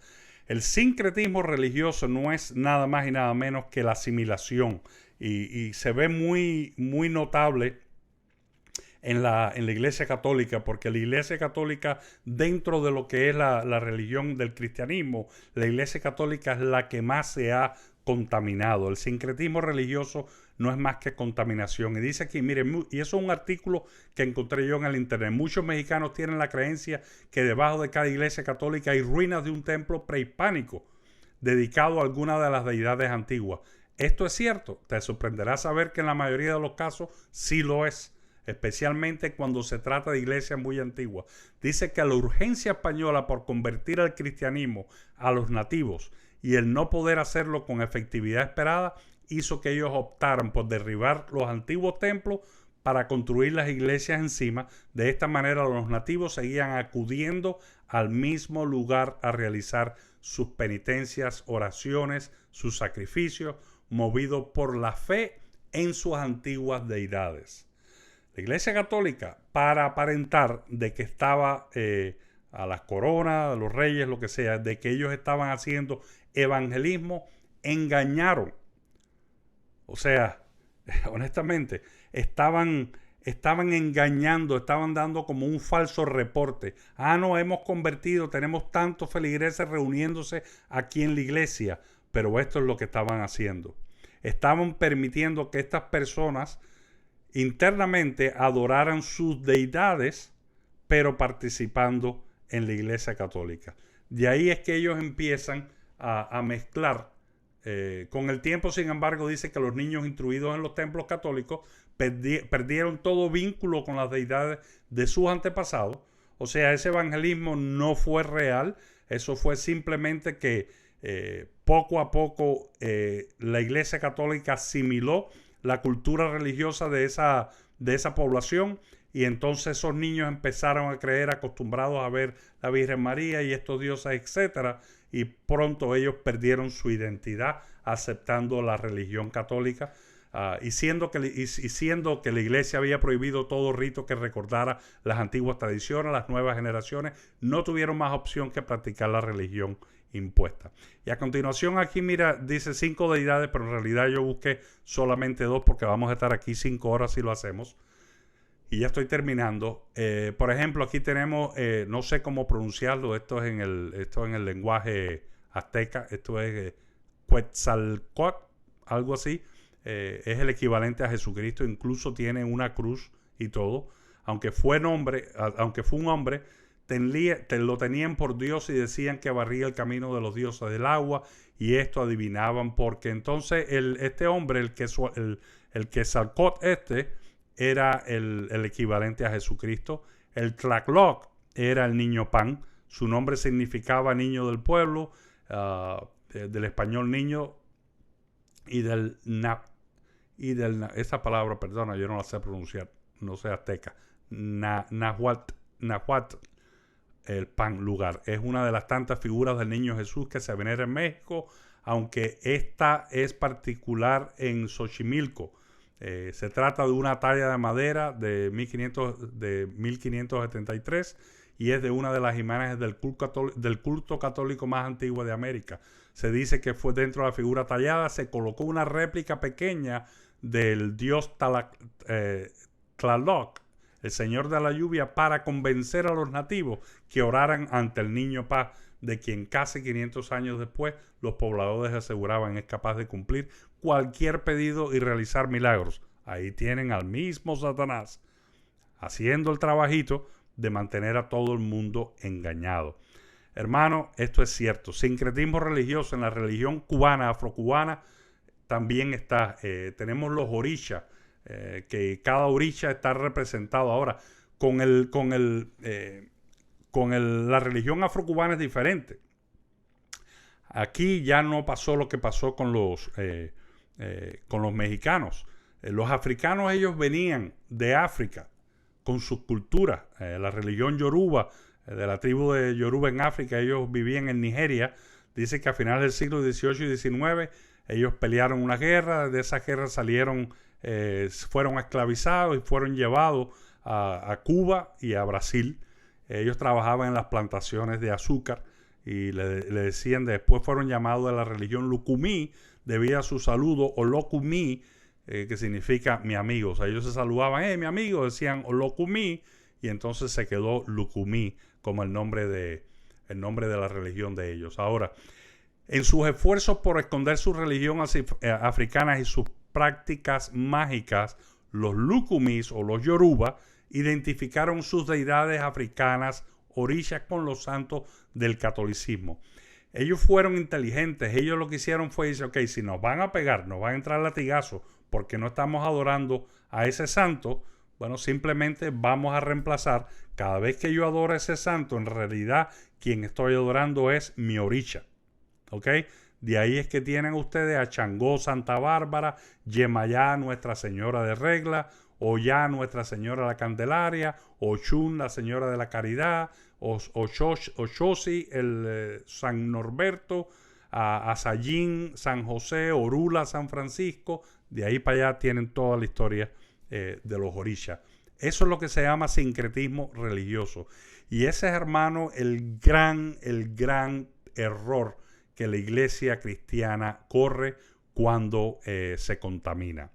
El sincretismo religioso no es nada más y nada menos que la asimilación. Y se ve muy, muy notable en la Iglesia Católica, porque la Iglesia Católica, dentro de lo que es la religión del cristianismo, la Iglesia Católica es la que más se ha contaminado. El sincretismo religioso no es más que contaminación. Y dice aquí, miren, y eso es un artículo que encontré yo en el internet: muchos mexicanos tienen la creencia que debajo de cada iglesia católica hay ruinas de un templo prehispánico dedicado a alguna de las deidades antiguas. ¿Esto es cierto? Te sorprenderá saber que en la mayoría de los casos sí lo es, especialmente cuando se trata de iglesias muy antiguas. Dice que la urgencia española por convertir al cristianismo a los nativos y el no poder hacerlo con efectividad esperada hizo que ellos optaran por derribar los antiguos templos para construir las iglesias encima. De esta manera los nativos seguían acudiendo al mismo lugar a realizar sus penitencias, oraciones, sus sacrificios, movidos por la fe en sus antiguas deidades. La Iglesia Católica, para aparentar de que estaba a las coronas, a los reyes, lo que sea, de que ellos estaban haciendo evangelismo, engañaron. O sea, honestamente, estaban engañando, estaban dando como un falso reporte. Nos hemos convertido, tenemos tantos feligreses reuniéndose aquí en la iglesia, pero esto es lo que estaban haciendo. Estaban permitiendo que estas personas internamente adoraran sus deidades, pero participando en la Iglesia Católica. De ahí es que ellos empiezan a mezclar. Con el tiempo, sin embargo, dice que los niños instruidos en los templos católicos perdieron todo vínculo con las deidades de sus antepasados. O sea, ese evangelismo no fue real. Eso fue simplemente que poco a poco la Iglesia Católica asimiló la cultura religiosa de esa población, y entonces esos niños empezaron a creer, acostumbrados a ver la Virgen María y estos dioses, etcétera, y pronto ellos perdieron su identidad aceptando la religión católica, y siendo que la iglesia había prohibido todo rito que recordara las antiguas tradiciones. Las nuevas generaciones no tuvieron más opción que practicar la religión impuesta. Y a continuación aquí, mira, dice 5 deidades, pero en realidad yo busqué solamente 2 porque vamos a estar aquí 5 horas si lo hacemos. Y ya estoy terminando. Por ejemplo, aquí tenemos, no sé cómo pronunciarlo, esto es en el lenguaje azteca, esto es Quetzalcóatl, algo así. Es el equivalente a Jesucristo, incluso tiene una cruz y todo. Aunque fue un hombre, lo tenían por Dios y decían que barría el camino de los dioses del agua, y esto adivinaban, porque entonces este hombre, el que Quetzalcóatl era el equivalente a Jesucristo. El Tlaloc era el niño pan, su nombre significaba niño del pueblo, del español niño, esa palabra, perdona, yo no la sé pronunciar, no sé azteca, Nahuatl, el pan, lugar. Es una de las tantas figuras del niño Jesús que se venera en México, aunque esta es particular en Xochimilco. Se trata de una talla de madera de 1573 y es de una de las imágenes del culto católico más antiguo de América. Se dice que fue dentro de la figura tallada, se colocó una réplica pequeña del dios Tlaloc, el señor de la lluvia, para convencer a los nativos que oraran ante el niño paz, de quien casi 500 años después los pobladores aseguraban es capaz de cumplir cualquier pedido y realizar milagros. Ahí tienen al mismo Satanás haciendo el trabajito de mantener a todo el mundo engañado. Hermano, esto es cierto. Sincretismo religioso en la religión cubana, afrocubana, también está. Tenemos los orishas, que cada orisha está representado. Ahora, la religión afrocubana es diferente. Aquí ya no pasó lo que pasó con los mexicanos. Los africanos, ellos venían de África con sus culturas. La religión yoruba, de la tribu de Yoruba en África, ellos vivían en Nigeria. Dice que a finales del siglo XVIII y XIX ellos pelearon una guerra. De esa guerra fueron esclavizados y fueron llevados a Cuba y a Brasil. Ellos trabajaban en las plantaciones de azúcar y le decían, después fueron llamados de la religión Lucumí debido a su saludo, o Locumí, que significa mi amigo. O sea, ellos se saludaban, mi amigo, decían Locumí, y entonces se quedó Lucumí como el nombre de la religión de ellos. Ahora, en sus esfuerzos por esconder su religión africana y sus prácticas mágicas, los Lucumis o los Yoruba identificaron sus deidades africanas, orishas, con los santos del catolicismo. Ellos fueron inteligentes. Ellos lo que hicieron fue decir, ok, si nos van a pegar, nos van a entrar latigazos porque no estamos adorando a ese santo, bueno, simplemente vamos a reemplazar. Cada vez que yo adoro a ese santo, en realidad quien estoy adorando es mi orisha. ¿Ok? De ahí es que tienen ustedes a Changó, Santa Bárbara, Yemayá, Nuestra Señora de Regla, Oyá, Nuestra Señora de la Candelaria, Ochun, la Señora de la Caridad, Ochosi, el San Norberto, Asayín, San José, Orula, San Francisco. De ahí para allá tienen toda la historia de los orishas. Eso es lo que se llama sincretismo religioso. Y ese es, hermano, el gran error que la iglesia cristiana corre cuando se contamina.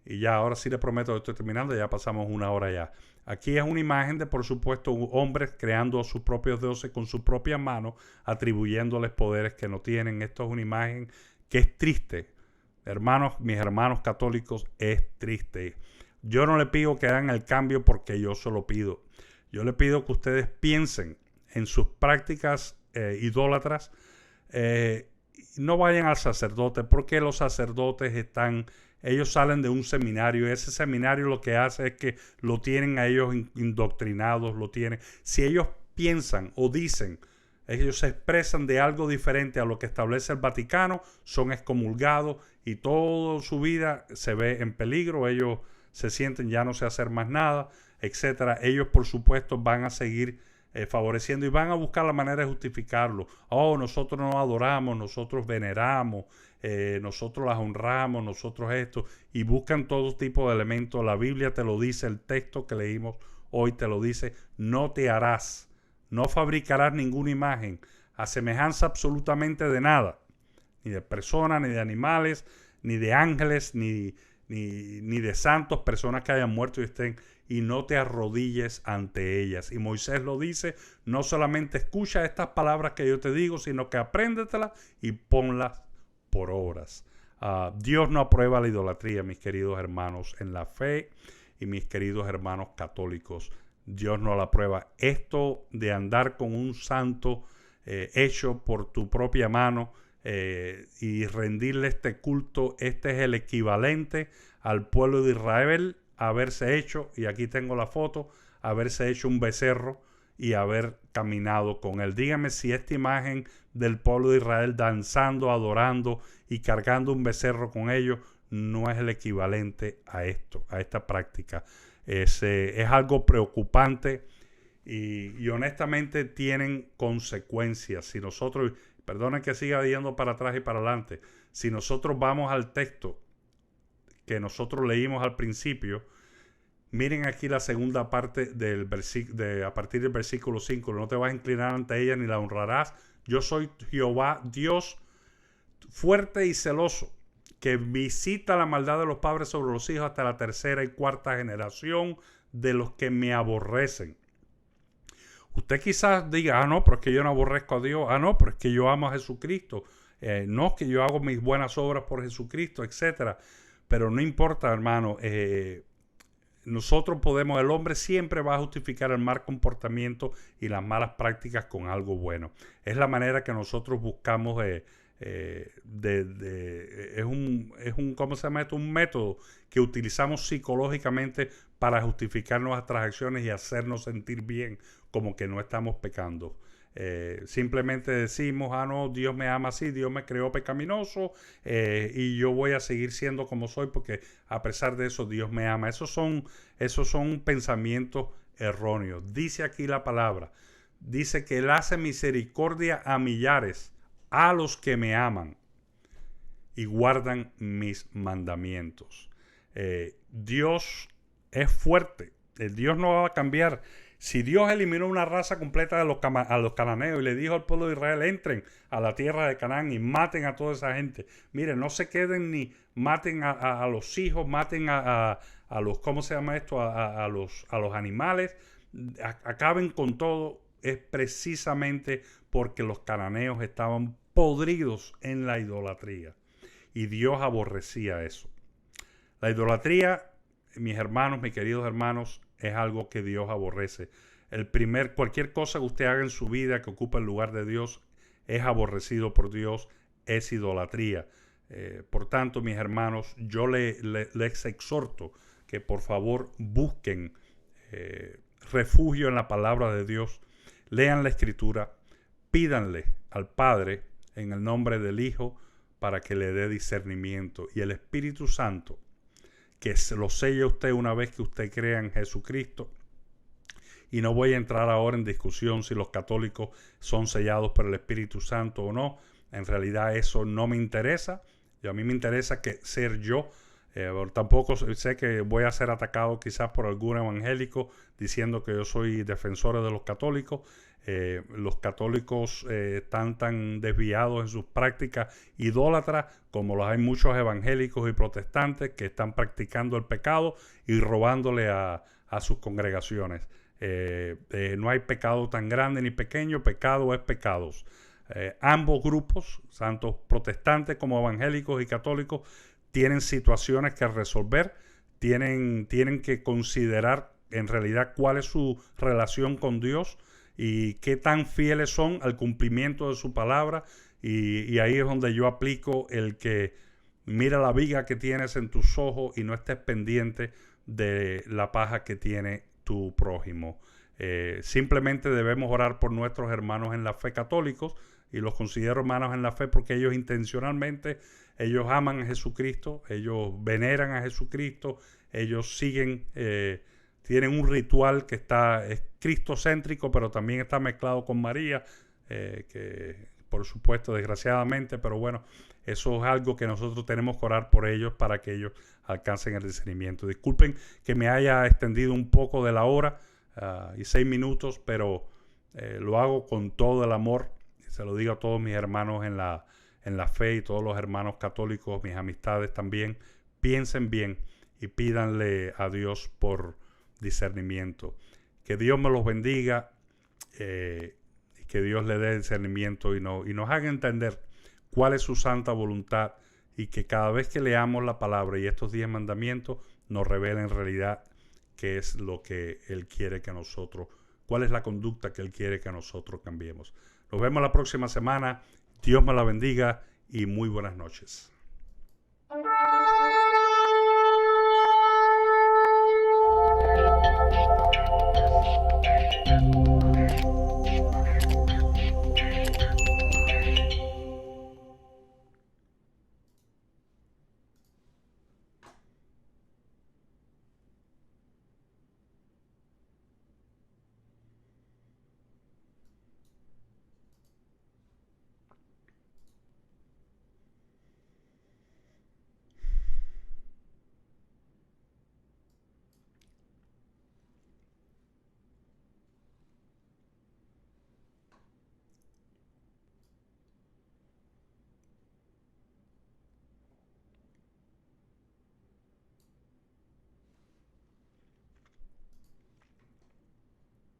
Y ya, ahora sí les prometo que estoy terminando, ya pasamos una hora ya. Aquí es una imagen de, por supuesto, hombres creando sus propios dioses con sus propias manos, atribuyéndoles poderes que no tienen. Esto es una imagen que es triste. Hermanos, mis hermanos católicos, es triste. Yo no le pido que hagan el cambio porque yo se lo pido. Yo le pido que ustedes piensen en sus prácticas idólatras. No vayan al sacerdote, porque los sacerdotes ellos salen de un seminario, y ese seminario lo que hace es que lo tienen a ellos indoctrinados, lo tienen. Si ellos piensan o dicen, ellos se expresan de algo diferente a lo que establece el Vaticano, son excomulgados y toda su vida se ve en peligro. Ellos se sienten ya no sé hacer más nada, etcétera. Ellos, por supuesto, van a seguir favoreciendo y van a buscar la manera de justificarlo. Nosotros no adoramos, nosotros veneramos, nosotros las honramos, nosotros esto, y buscan todo tipo de elementos. La Biblia te lo dice, el texto que leímos hoy te lo dice: no te harás, no fabricarás ninguna imagen a semejanza absolutamente de nada, ni de personas, ni de animales, ni de ángeles, ni de santos, personas que hayan muerto y estén, y no te arrodilles ante ellas. Y Moisés lo dice: no solamente escucha estas palabras que yo te digo, sino que apréndetelas y ponlas por obras. Dios no aprueba la idolatría, mis queridos hermanos en la fe y mis queridos hermanos católicos. Dios no la aprueba. Esto de andar con un santo hecho por tu propia mano y rendirle este culto, este es el equivalente al pueblo de Israel haberse hecho, y aquí tengo la foto, haberse hecho un becerro y haber caminado con él. Dígame si esta imagen del pueblo de Israel danzando, adorando y cargando un becerro con ellos no es el equivalente a esto, a esta práctica. Es algo preocupante y honestamente tienen consecuencias. Si nosotros, perdonen que siga yendo para atrás y para adelante, si nosotros vamos al texto que nosotros leímos al principio, miren aquí la segunda parte del a partir del versículo 5. No te vas a inclinar ante ella ni la honrarás. Yo soy Jehová, Dios fuerte y celoso, que visita la maldad de los padres sobre los hijos hasta la tercera y cuarta generación de los que me aborrecen. Usted quizás diga, no, pero es que yo no aborrezco a Dios. No, pero es que yo amo a Jesucristo. No, es que yo hago mis buenas obras por Jesucristo, etcétera. Pero no importa, hermano. Nosotros podemos, el hombre siempre va a justificar el mal comportamiento y las malas prácticas con algo bueno. Es la manera que nosotros buscamos ¿cómo se llama esto? Un método que utilizamos psicológicamente para justificar nuestras acciones y hacernos sentir bien, como que no estamos pecando. Simplemente decimos, no, Dios me ama así, Dios me creó pecaminoso y yo voy a seguir siendo como soy porque a pesar de eso Dios me ama. Esos son pensamientos erróneos. Dice aquí la palabra, dice que Él hace misericordia a millares, a los que me aman y guardan mis mandamientos. Dios es fuerte. Dios no va a cambiar. Si Dios eliminó una raza completa de a los cananeos y le dijo al pueblo de Israel, entren a la tierra de Canaán y maten a toda esa gente. Miren, no se queden ni maten a los hijos, maten a los, ¿cómo se llama esto? A los animales. Acaben con todo. Es precisamente porque los cananeos estaban podridos en la idolatría. Y Dios aborrecía eso. La idolatría, mis hermanos, mis queridos hermanos, es algo que Dios aborrece. Cualquier cosa que usted haga en su vida que ocupe el lugar de Dios es aborrecido por Dios, es idolatría. Por tanto, mis hermanos, yo les exhorto que por favor busquen refugio en la palabra de Dios, lean la Escritura, pídanle al Padre en el nombre del Hijo para que le dé discernimiento, y el Espíritu Santo, que se lo selle usted una vez que usted crea en Jesucristo. Y no voy a entrar ahora en discusión si los católicos son sellados por el Espíritu Santo o no. En realidad eso no me interesa. Y a mí me interesa ser yo. Tampoco sé que voy a ser atacado quizás por algún evangélico diciendo que yo soy defensor de los católicos. Los católicos están tan desviados en sus prácticas idólatras como los hay muchos evangélicos y protestantes que están practicando el pecado y robándole a sus congregaciones. No hay pecado tan grande ni pequeño, pecado es pecados. Ambos grupos, tanto protestantes como evangélicos y católicos, tienen situaciones que resolver, tienen que considerar en realidad cuál es su relación con Dios y qué tan fieles son al cumplimiento de su palabra, y ahí es donde yo aplico el que mira la viga que tienes en tus ojos y no estés pendiente de la paja que tiene tu prójimo. Simplemente debemos orar por nuestros hermanos en la fe católicos, y los considero hermanos en la fe porque ellos intencionalmente, ellos aman a Jesucristo, ellos veneran a Jesucristo, ellos siguen, tienen un ritual que es cristocéntrico, pero también está mezclado con María, que por supuesto desgraciadamente, pero bueno, eso es algo que nosotros tenemos que orar por ellos para que ellos alcancen el discernimiento. Disculpen que me haya extendido un poco de la hora y 6 minutos, pero lo hago con todo el amor. Se lo digo a todos mis hermanos en la fe y todos los hermanos católicos, mis amistades también. Piensen bien y pídanle a Dios por discernimiento. Que Dios me los bendiga y que Dios le dé discernimiento y nos haga entender cuál es su santa voluntad, y que cada vez que leamos la palabra y estos 10 mandamientos nos revelen en realidad qué es lo que Él quiere que nosotros, cuál es la conducta que Él quiere que nosotros cambiemos. Nos vemos la próxima semana. Dios me la bendiga y muy buenas noches.